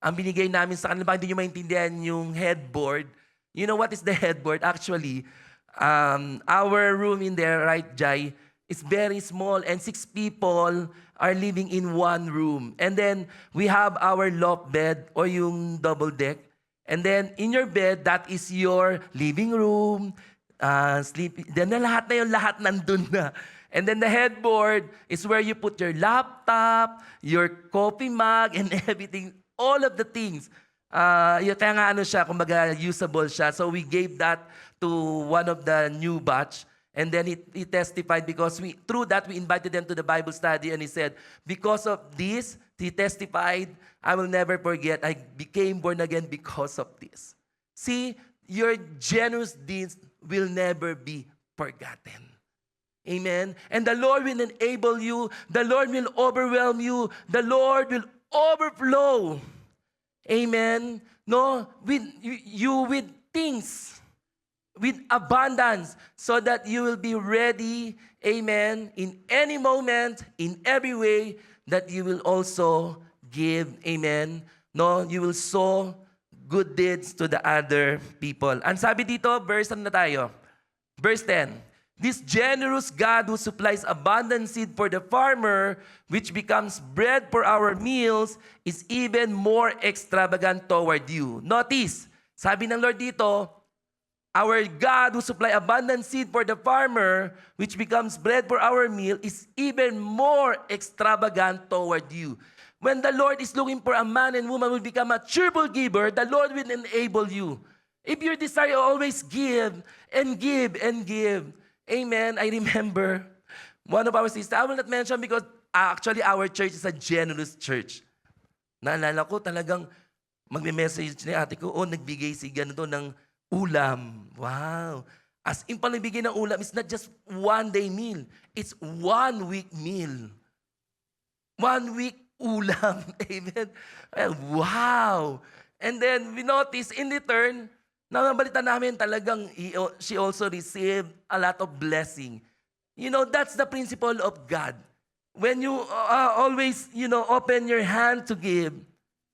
Ang binigay namin sa kanila, baka hindi nyo maintindihan yung headboard. You know what is the headboard? Actually, our room in there, right, Jai, is very small and 6 people are living in one room. And then we have our loft bed or yung double deck. And then in your bed, that is your living room, sleeping. Then lahat nandun na. And then the headboard is where you put your laptop, your coffee mug, and everything. All of the things. Kaya nga siya, kumbaga usable siya. So we gave that to one of the new batch. And then he testified because through that we invited them to the Bible study, and he said, because of this, he testified, I will never forget, I became born again because of this. See, your generous deeds will never be forgotten. Amen. And the Lord will enable you. The Lord will overwhelm you. The Lord will overflow. Amen. With things. With abundance, so that you will be ready, amen, in any moment, in every way, that you will also give, amen. You will sow good deeds to the other people. Ang sabi dito, verse 10. This generous God who supplies abundant seed for the farmer, which becomes bread for our meals, is even more extravagant toward you. Notice, sabi ng Lord dito, our God who supply abundant seed for the farmer, which becomes bread for our meal, is even more extravagant toward you. When the Lord is looking for a man and woman who will become a cheerful giver, the Lord will enable you. If your desire, always give and give and give. Amen. I remember one of our sisters, I will not mention because actually our church is a generous church. Naalala ko talagang magme-message ni ate ko, nagbigay si ganito ng ulam. Wow. As in panibigay ng ulam, it's not just one day meal. It's 1 week meal. 1 week ulam. Amen. Wow. And then we notice in return, nabalita namin talagang she also received a lot of blessing. That's the principle of God. When you always, open your hand to give,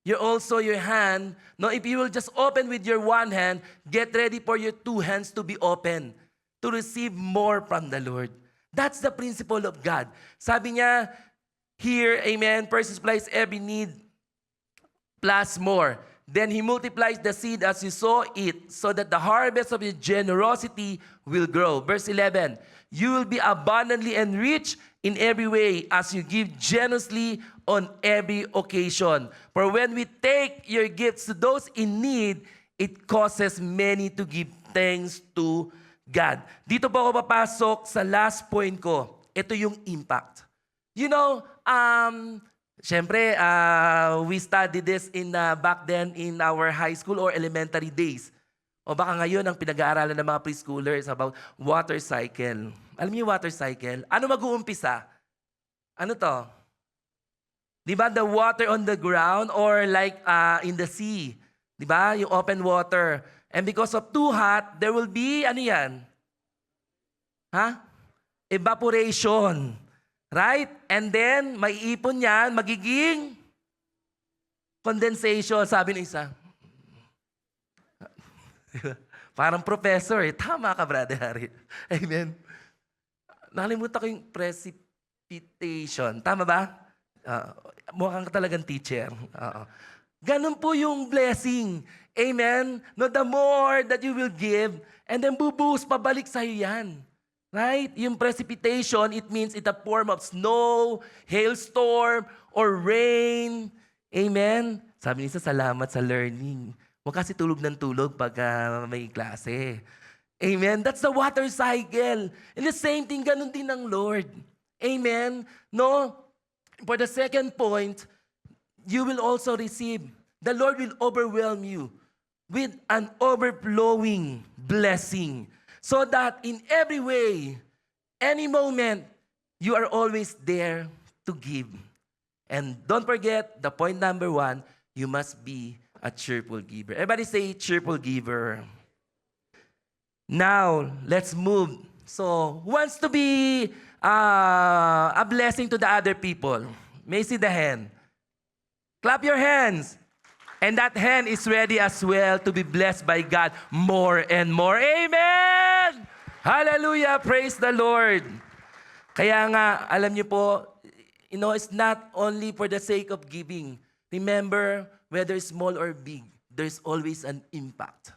your hand, if you will just open with your one hand, get ready for your 2 hands to be open, to receive more from the Lord. That's the principle of God. Sabi niya, here, amen, first supplies every need plus more. Then He multiplies the seed as you sow it, so that the harvest of your generosity will grow. Verse 11, you will be abundantly enriched in every way as you give generously on every occasion. For when we take your gifts to those in need, it causes many to give thanks to God. Dito po ako papasok sa last point ko. Ito yung impact. You know, syempre, we studied this in back then in our high school or elementary days. O baka ngayon ang pinag-aaralan ng mga preschoolers about water cycle. Alam niyo yung water cycle? Ano mag-uumpisa? Ano to? Di ba, the water on the ground or like in the sea. Di ba, yung open water. And because of too hot, there will be, ano yan? Evaporation. Right? And then, may ipon yan, magiging condensation, sabi ng isa. Parang professor eh. Tama ka, Brother Harry. Amen. Nakalimutan ko yung precipitation. Tama ba? Mukhang talagang teacher. Ganun po yung blessing. Amen? No, the more that you will give, and then bubuhos, pabalik sa'yo yan. Right? Yung precipitation, it means it's a form of snow, hailstorm, or rain. Amen? Sabi niya, salamat sa learning. Huwag kasi tulog ng tulog pag may klase. Amen? That's the water cycle. And the same thing, ganun din ng Lord. Amen? No? For the second point, you will also receive. The Lord will overwhelm you with an overflowing blessing so that in every way, any moment, you are always there to give. And don't forget, the point number 1, you must be a cheerful giver. Everybody say cheerful giver. Now, let's move. So, who wants to be a blessing to the other people? May I see the hand. Clap your hands. And that hand is ready as well to be blessed by God more and more. Amen! Hallelujah! Praise the Lord. Kaya nga, alam niyo po, it's not only for the sake of giving. Remember, whether small or big, there's always an impact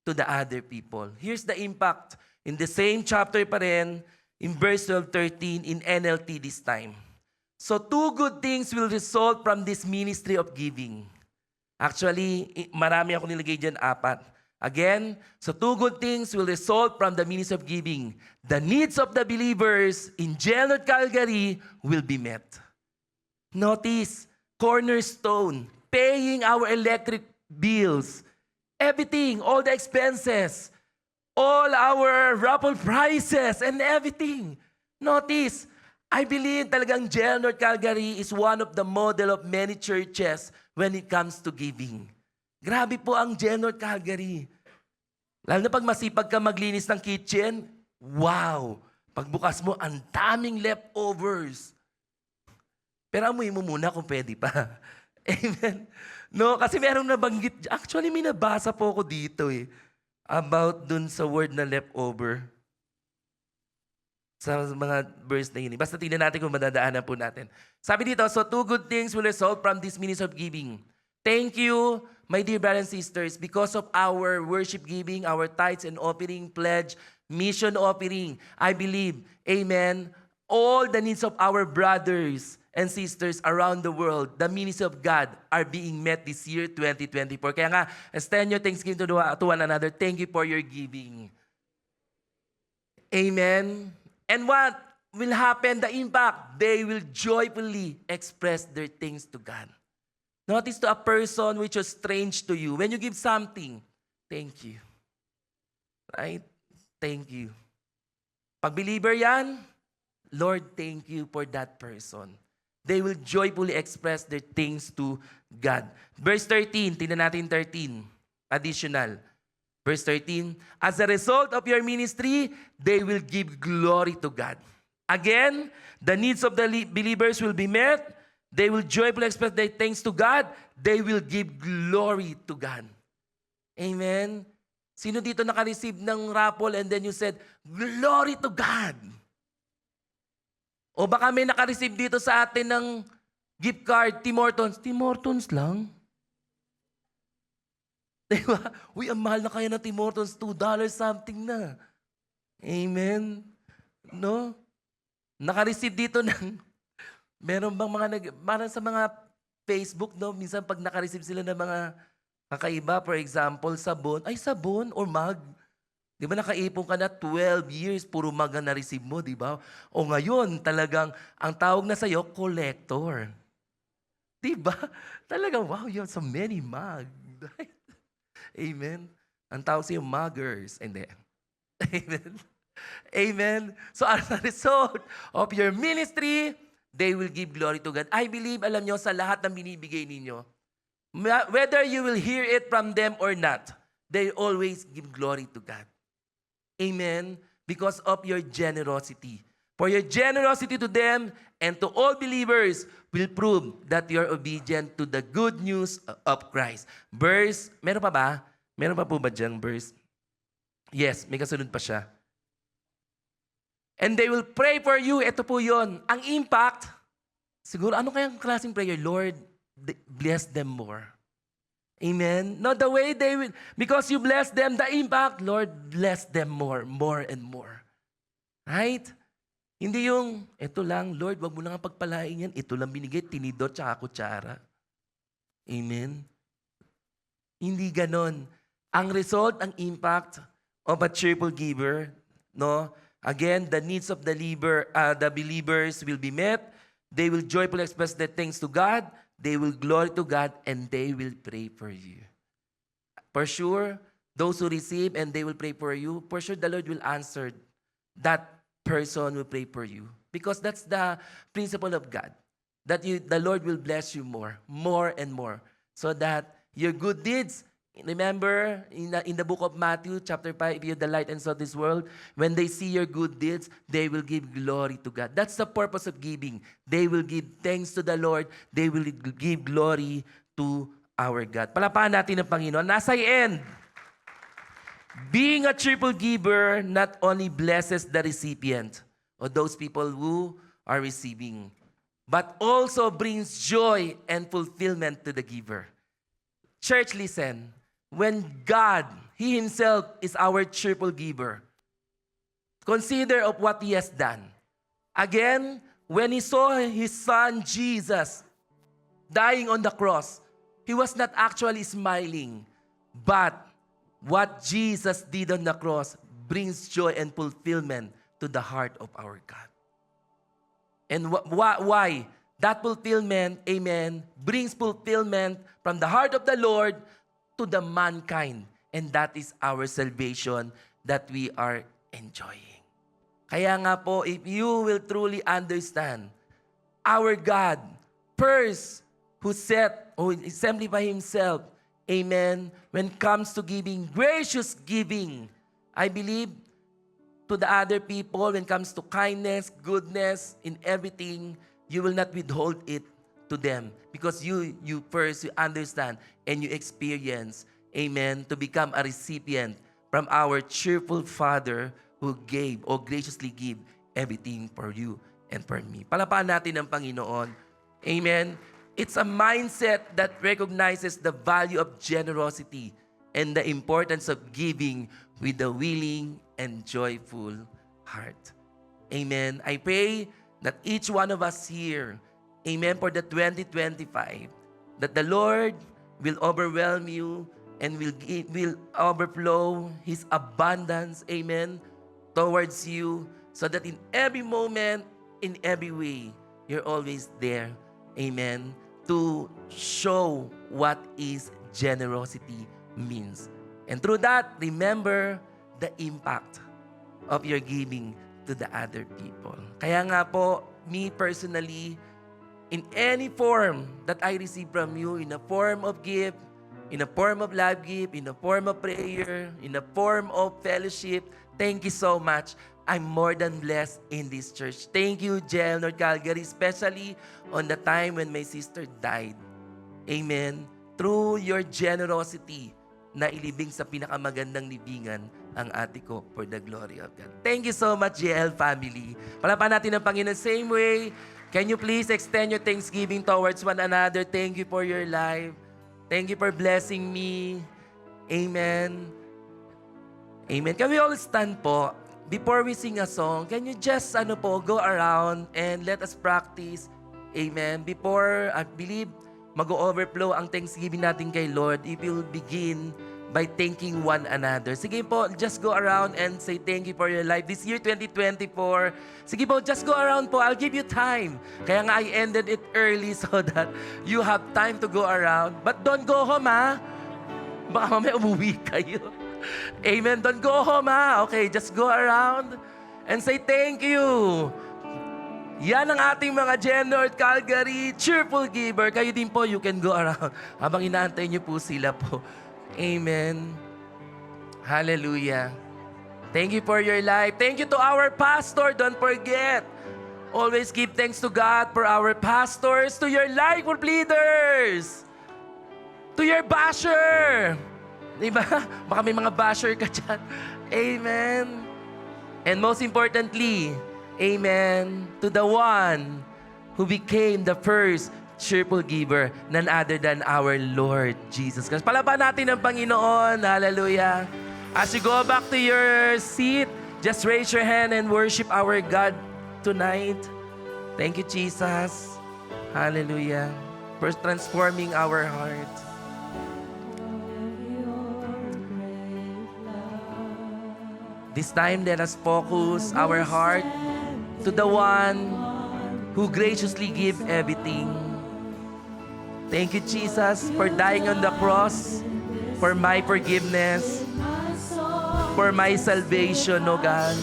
to the other people. Here's the impact. In the same chapter pa rin, in verse 12-13, in NLT this time. So 2 good things will result from this ministry of giving. Actually, marami ako nilagay dyan, 4. Again, so 2 good things will result from the ministry of giving. The needs of the believers in Gelnord, Calgary will be met. Notice, cornerstone, paying our electric bills, everything, all the expenses, all our raffle prices and everything. Notice, I believe talagang Gelnord, Calgary is one of the model of many churches when it comes to giving. Grabe po ang Gelnord, Calgary. Lalo na pag masipag ka maglinis ng kitchen, wow! Pagbukas mo, ang daming leftovers. Pero amuin mo muna kung pwede pa. Amen. No, kasi merong nabanggit. Actually, may nabasa po ako dito about dun sa word na leftover. Sa mga verse na yun. Basta tingnan natin kung madadaanan po natin. Sabi dito, so 2 good things will result from this ministry of giving. Thank you, my dear brothers and sisters, because of our worship giving, our tithes and offering, pledge, mission offering. I believe, amen, all the needs of our brothers and sisters around the world, the ministry of God are being met this year, 2024. Kaya nga, extend your thanksgiving to one another. Thank you for your giving. Amen. And what will happen? The impact, they will joyfully express their thanks to God. Notice to a person which was strange to you. When you give something, thank you. Right? Thank you. Pag believer yan, Lord, thank you for that person. They will joyfully express their thanks to God. Verse 13, tingnan natin 13. Additional. Verse 13, as a result of your ministry, they will give glory to God. Again, the needs of the believers will be met. They will joyfully express their thanks to God. They will give glory to God. Amen? Sino dito naka-receive ng raffle and then you said, glory to God? O baka may naka-receive dito sa atin ng gift card, Tim Hortons. Tim Hortons lang? Diba? Uy, ang mahal na kaya ng Tim Hortons, $2 something na. Amen? No? Naka-receive dito ng, meron bang parang sa mga Facebook, no? Minsan pag naka-receive sila ng mga kakaiba, for example, sabon. Ay, sabon or mug. Di ba nakaipon ka na 12 years, puro mug ang na-receive mo, di ba? O ngayon, talagang ang tawag na sa'yo, collector. Di ba? Talagang, wow, you have so many mug. Amen. Ang tawag sa'yo, muggers. Hindi. Amen. Amen. So as a result of your ministry, they will give glory to God. I believe, alam nyo, sa lahat ng binibigay ninyo, whether you will hear it from them or not, they always give glory to God. Amen. Because of your generosity. For your generosity to them and to all believers will prove that you are obedient to the good news of Christ. Verse, meron pa ba? Meron pa po ba dyan verse? Yes, may kasunod pa siya. And they will pray for you. Ito po yon. Ang impact, siguro, ano kayang klaseng prayer? Lord, bless them more. Amen? No, the way they will, because you bless them, the impact, Lord, bless them more and more. Right? Hindi yung, ito lang, Lord, wag mo na nga pagpalain yan. Ito lang binigay, tinidor, tsaka kutsara. Amen? Hindi ganon. Ang result, ang impact of a cheerful giver, no? Again, the needs of the believers will be met. They will joyfully express their thanks to God. They will glory to God, and they will pray for you. For sure, those who receive and they will pray for you, for sure the Lord will answer. That person will pray for you. Because that's the principle of God. That the Lord will bless you more and more. So that your good deeds, remember, in the book of Matthew, chapter 5, you're the light and salt of this world. When they see your good deeds, they will give glory to God. That's the purpose of giving. They will give thanks to the Lord. They will give glory to our God. Palapakan natin ang Panginoon. Nasa end, being a cheerful giver not only blesses the recipient or those people who are receiving, but also brings joy and fulfillment to the giver. Church, listen. When God, He Himself is our cheerful giver, consider of what He has done. Again, when He saw His Son Jesus dying on the cross, He was not actually smiling, but what Jesus did on the cross brings joy and fulfillment to the heart of our God. And why? That fulfillment, amen, brings fulfillment from the heart of the Lord to the mankind. And that is our salvation that we are enjoying. Kaya nga po, if you will truly understand, our God, first, who exemplify Himself, amen, when it comes to giving, gracious giving, I believe, to the other people, when it comes to kindness, goodness, in everything, you will not withhold it to them. Because you first, you understand and you experience, amen, to become a recipient from our cheerful Father who gave or graciously give everything for you and for me. Palapakan natin ang Panginoon. Amen. It's a mindset that recognizes the value of generosity and the importance of giving with a willing and joyful heart. Amen. I pray that each one of us here, amen, for the 2025, that the Lord will overwhelm you and will overflow His abundance, amen, towards you, so that in every moment, in every way, you're always there, amen, to show what is generosity means. And through that, remember the impact of your giving to the other people. Kaya nga po, me personally, in any form that I receive from you, in a form of gift, in a form of life gift, in a form of prayer, in a form of fellowship, thank you so much. I'm more than blessed in this church. Thank you, JL North Calgary, especially on the time when my sister died. Amen. Through your generosity, na ilibing sa pinakamagandang libingan ang ate ko for the glory of God. Thank you so much, JL family. Palapakan natin ang Panginoon. Same way, can you please extend your thanksgiving towards one another? Thank you for your life. Thank you for blessing me. Amen. Amen. Can we all stand po? Before we sing a song, can you just go around and let us practice? Amen. Before, I believe, mag-overflow ang thanksgiving natin kay Lord, if you'll begin by thanking one another. Sige po, just go around and say thank you for your life. This year, 2024, sige po, just go around po. I'll give you time. Kaya nga I ended it early so that you have time to go around. But don't go home, ha? Baka mamaya umuwi kayo. Amen. Don't go home, ha? Okay, just go around and say thank you. Yan ang ating mga Gen-North Calgary cheerful giver. Kayo din po, you can go around habang inaantay niyo po sila po. Amen. Hallelujah. Thank you for your life. Thank you to our pastor. Don't forget, always give thanks to God for our pastors, to your life group leaders, to your basher. Diba? Baka may mga basher ka dyan. Amen. And most importantly, amen, to the one who became the first cheerful giver, none other than our Lord Jesus Christ. Palaban natin ang Panginoon. Hallelujah. As you go back to your seat, just raise your hand and worship our God tonight. Thank you, Jesus. Hallelujah. For transforming our hearts. This time, let us focus our heart to the one who graciously gave everything. Thank you, Jesus, for dying on the cross, for my forgiveness, for my salvation, oh God.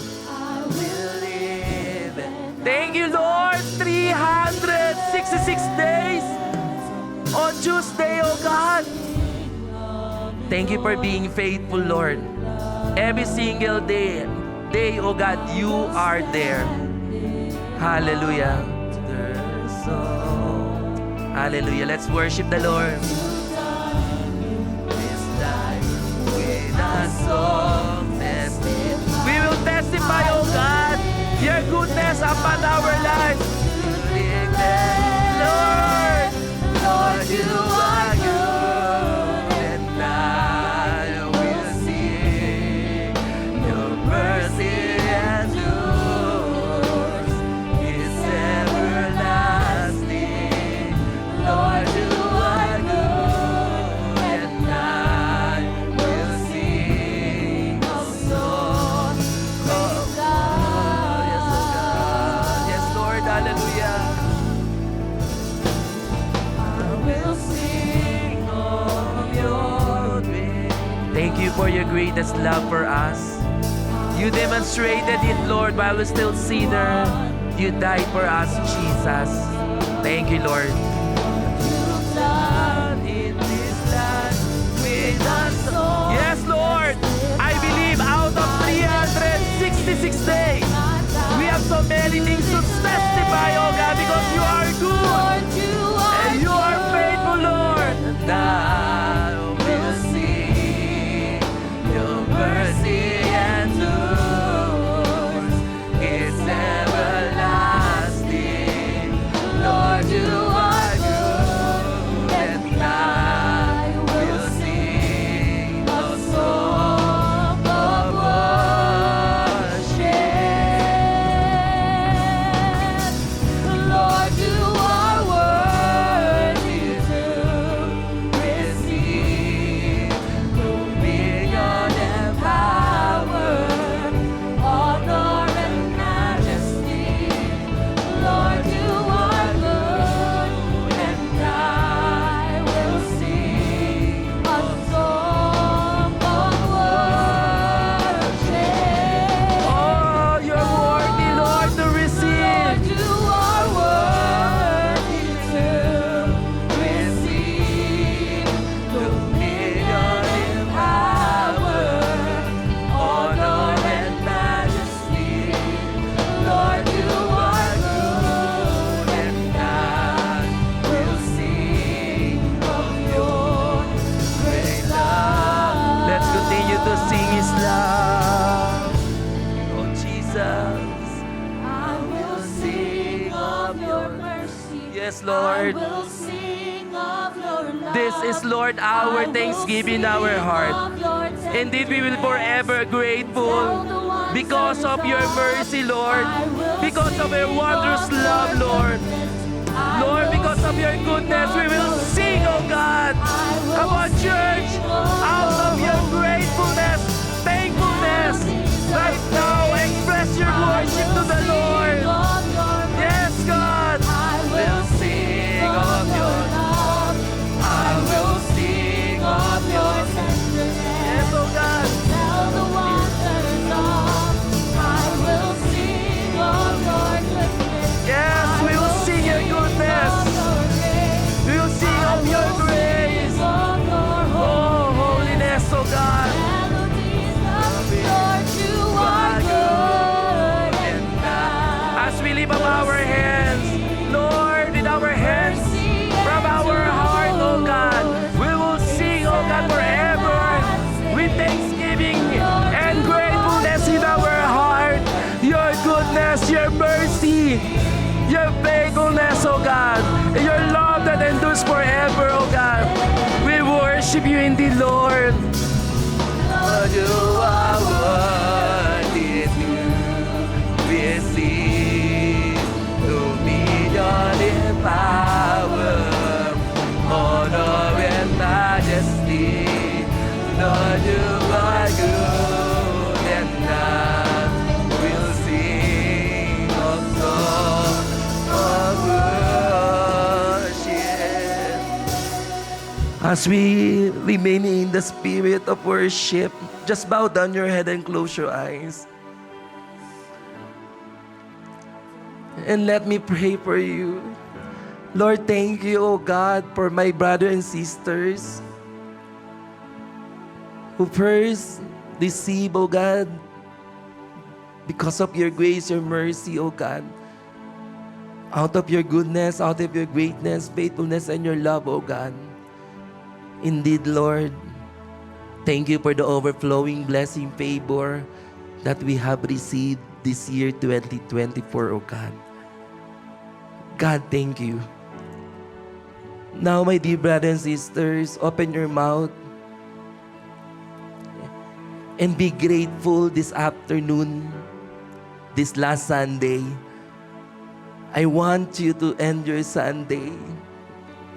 Thank you, Lord, 366 days on Tuesday, oh God. Thank you for being faithful, Lord. Every single day, oh God, you are there. Hallelujah. Hallelujah. Let's worship the Lord. This life with a song we will testify, oh God, your goodness upon our lives. Lord, Lord, you are good, and I will sing your mercy and yours is everlasting. Lord, you are good, and I will sing a song of God. Yes, oh God. Yes, Lord, hallelujah. I will sing of your grace. Thank you for your greatest love for us. You demonstrated it, Lord, while we're still sinner. You died for us, Jesus. Thank you, Lord. Yes, Lord. I believe out of 366 days, we have so many things to testify, oh God, because you are good and you are faithful, Lord. And I will sing your mercy and yours is everlasting. Lord, you are good, and I will sing a song of worship. Lord, you are worthy to receive dominion and power, honor and majesty. Lord, you are good, and I will sing a song of worship. Oh, you're worthy, Lord, to receive. Lord, you are worthy to receive dominion and power, honor and majesty. Lord, you are good, and I will sing of your great love. Let's continue to sing His love. Oh, Jesus. I will sing of your mercy. Yes, Lord. I will sing of your love. This is, Lord, our thanksgiving in our heart. Indeed, we will forever grateful because of your mercy, Lord. Because of your wondrous love, Lord. Lord, because of your goodness, we will sing, oh God. Come on, church, out of your Lord, you are good, and I will sing of song of worship. As we remain in the spirit of worship, just bow down your head and close your eyes. And let me pray for you. Lord, thank you, O God, for my brothers and sisters who first receive, O God, because of your grace, your mercy, O God, out of your goodness, out of your greatness, faithfulness, and your love, O God. Indeed, Lord, thank you for the overflowing blessing, favor that we have received this year, 2024, O God. God, thank you. Now, my dear brothers and sisters, open your mouth and be grateful this afternoon, this last Sunday. I want you to end your Sunday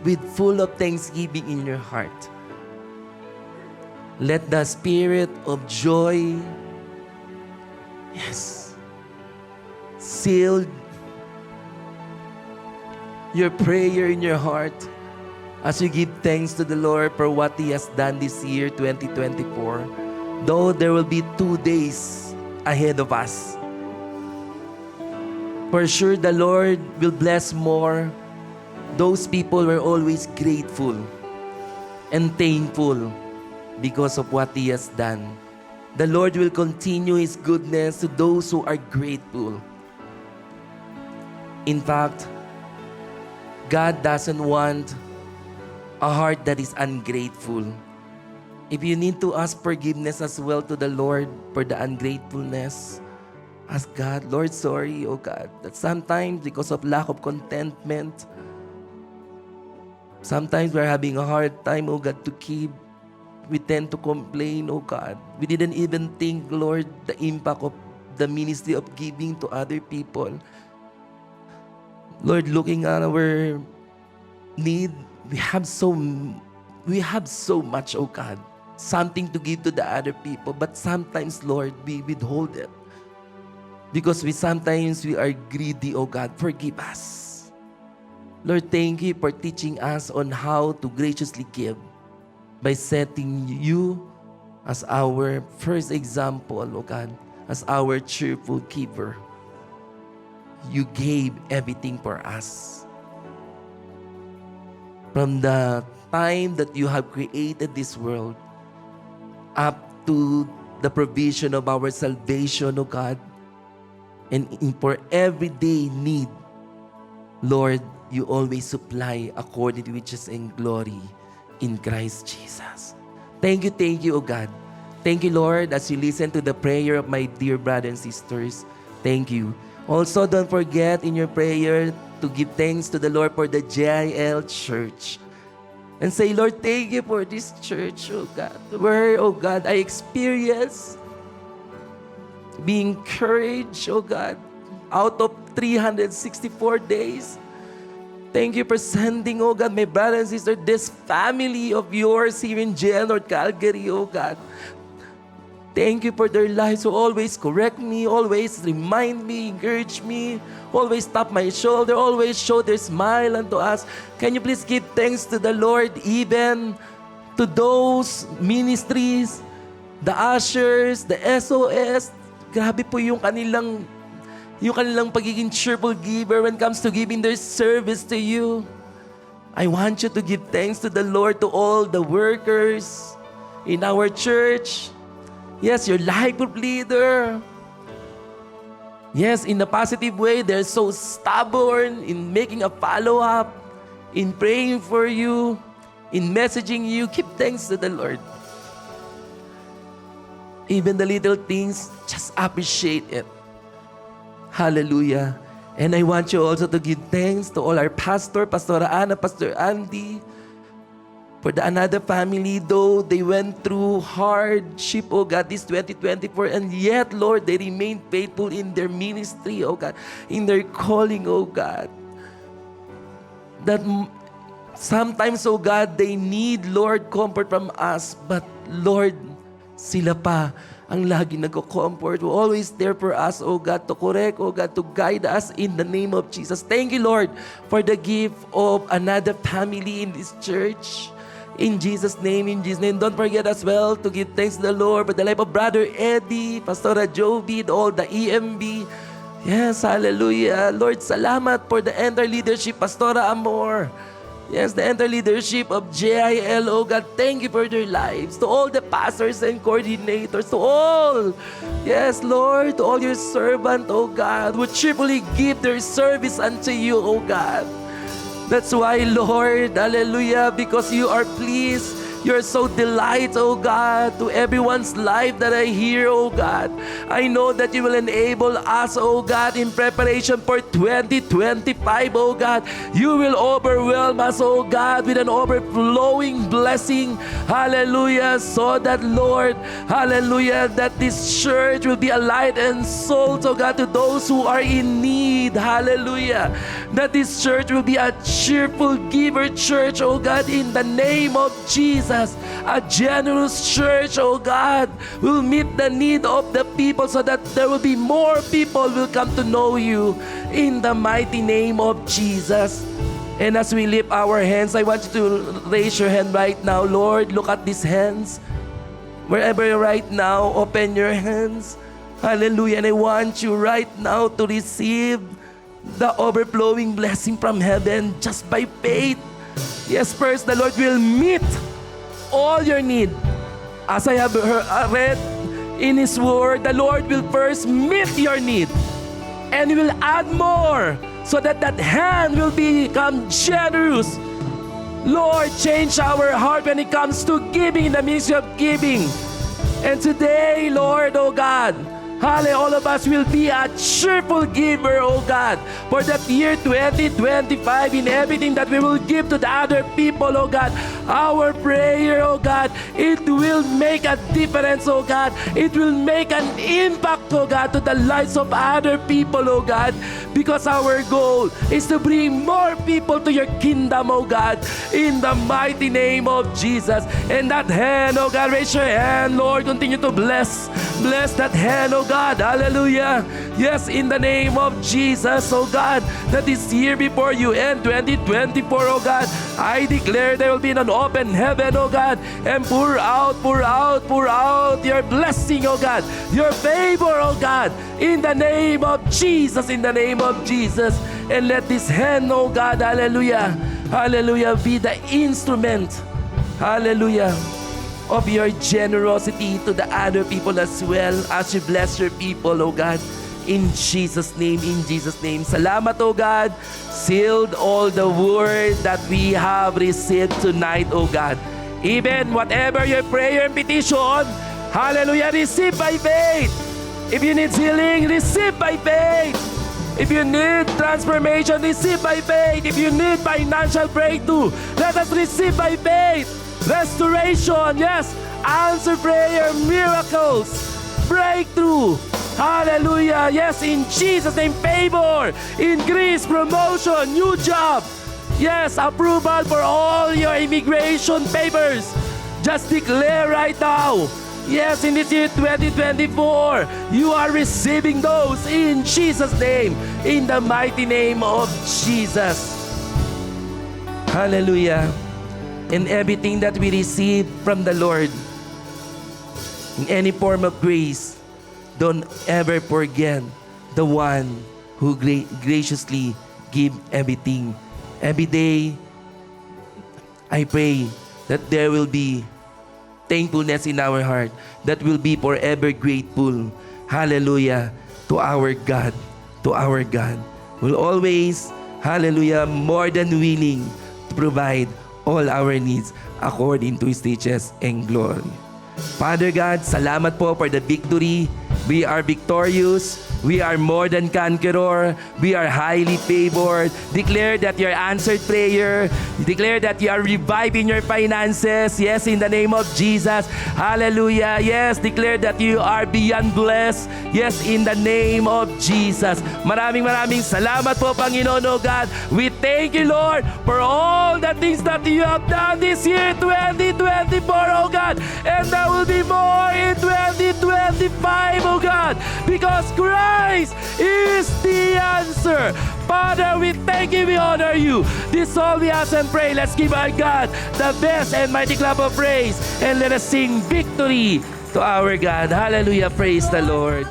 with full of thanksgiving in your heart. Let the spirit of joy, seal your prayer in your heart as you give thanks to the Lord for what He has done this year, 2024. Though there will be 2 days ahead of us, for sure the Lord will bless more those people who are always grateful and thankful because of what He has done. The Lord will continue His goodness to those who are grateful. In fact, God doesn't want a heart that is ungrateful. If you need to ask forgiveness as well to the Lord for the ungratefulness, ask God, Lord, sorry, oh God, that sometimes because of lack of contentment, sometimes we're having a hard time, oh God, to keep. We tend to complain, oh God. We didn't even think, Lord, the impact of the ministry of giving to other people. Lord, looking at our need, we have so much, oh God, something to give to the other people. But sometimes, Lord, we withhold it because sometimes we are greedy, oh God. Forgive us. Lord, thank you for teaching us on how to graciously give by setting you as our first example, oh God, as our cheerful giver. You gave everything for us. From the time that you have created this world up to the provision of our salvation, O God, and for everyday need, Lord, you always supply according to riches and glory in Christ Jesus. Thank you, O God. Thank you, Lord, as you listen to the prayer of my dear brothers and sisters. Thank you. Also, don't forget in your prayer to give thanks to the Lord for the JIL Church. And say, Lord, thank you for this church, oh God, where, oh God, I experience being encouraged, oh God, out of 364 days. Thank you for sending, oh God, my brother and sister, this family of yours here in JL North Calgary, oh God. Thank you for their lives who always correct me, always remind me, encourage me, always tap my shoulder, always show their smile unto us. Can you please give thanks to the Lord even to those ministries, the ushers, the SOS. Grabe po yung kanilang pagiging cheerful giver when it comes to giving their service to you. I want you to give thanks to the Lord, to all the workers in our church. Yes, your life group leader. Yes, in a positive way, they're so stubborn in making a follow-up, in praying for you, in messaging you. Give thanks to the Lord. Even the little things, just appreciate it. Hallelujah. And I want you also to give thanks to all our pastor, Pastora Ana, Pastor Andy, for the another family, though they went through hardship, oh God, this 2024, and yet, Lord, they remain faithful in their ministry, oh God, in their calling, oh God. That Sometimes, oh God, they need, Lord, comfort from us. But Lord, sila pa ang lagi nagko-comfort. Always there for us, oh God, to correct, oh God, to guide us in the name of Jesus. Thank you, Lord, for the gift of another family in this church. In Jesus' name, in Jesus' name. Don't forget as well to give thanks to the Lord for the life of Brother Eddie, Pastora Joby, all the EMB. Yes, hallelujah. Lord, salamat for the entire leadership, Pastora Amor. Yes, the entire leadership of JIL, oh God, thank you for their lives. To all the pastors and coordinators, to all, yes, Lord, to all your servants, oh God, who cheerfully give their service unto you, oh God. That's why, Lord, hallelujah, because you are pleased. You're so delight, oh God, to everyone's life that I hear, oh God. I know that you will enable us, oh God, in preparation for 2025, oh God. You will overwhelm us, oh God, with an overflowing blessing. Hallelujah. So that, Lord, hallelujah, that this church will be a light and salt, oh God, to those who are in need. Hallelujah. That this church will be a cheerful giver church, oh God, in the name of Jesus. A generous church, oh God, will meet the need of the people so that there will be more people will come to know you in the mighty name of Jesus. And as we lift our hands, I want you to raise your hand right now. Lord, look at these hands. Wherever you're right now, open your hands. Hallelujah. And I want you right now to receive the overflowing blessing from heaven just by faith. Yes, first the Lord will meet all your need. As I have read in His Word, the Lord will first meet your need and He will add more so that that hand will become generous. Lord, change our heart when it comes to giving, in the ministry of giving. And today, Lord, oh God, hallelujah, all of us will be a cheerful giver, oh God, for that year 2025 in everything that we will give to the other people, oh God. Our prayer, oh God, it will make a difference, oh God. It will make an impact, oh God, to the lives of other people, oh God, because our goal is to bring more people to your kingdom, oh God, in the mighty name of Jesus. And that hand, oh God, raise your hand, Lord, continue to bless that hand, oh God, hallelujah. Yes, in the name of Jesus, oh God, that this year before you end 2024, oh God, I declare there will be an open heaven, oh God, and pour out your blessing, oh God, your favor, oh God, in the name of Jesus, in the name of Jesus. And let this hand, oh God, hallelujah, hallelujah, be the instrument, hallelujah, of your generosity to the other people as well as you bless your people, oh God. In Jesus' name, in Jesus' name. Salamat, oh God. Sealed all the word that we have received tonight, oh God. Even whatever your prayer and petition, hallelujah, receive by faith. If you need healing, receive by faith. If you need transformation, receive by faith. If you need financial breakthrough, let us receive by faith. Restoration, yes. Answer prayer, miracles, breakthrough. Hallelujah. Yes, in Jesus' name, favor, increase, promotion, new job. Yes, approval for all your immigration papers. Just declare right now. Yes, in this year 2024, you are receiving those in Jesus' name, in the mighty name of Jesus. Hallelujah. And everything that we receive from the Lord, in any form of grace, don't ever forget the one who graciously give everything. Every day, I pray that there will be thankfulness in our heart, that will be forever grateful. Hallelujah. To our God. To our God. Will always, hallelujah, more than willing to provide all our needs according to His riches and glory. Father God, salamat po for the victory We are victorious. We are more than conqueror. We are highly favored. Declare that you are answered prayer. Declare that you are revived in your finances. Yes, in the name of Jesus. Hallelujah. Yes, declare that you are beyond blessed. Yes, in the name of Jesus. Maraming salamat po, Panginoon, O God. We thank you, Lord, for all the things that you have done this year, 2024, O God. And there will be more in 2025, O God. Because Christ is the answer. Father, we thank you, we honor you. This all we ask and pray. Let's give our God the best and mighty clap of praise. And let us sing victory to our God. Hallelujah. Praise the Lord.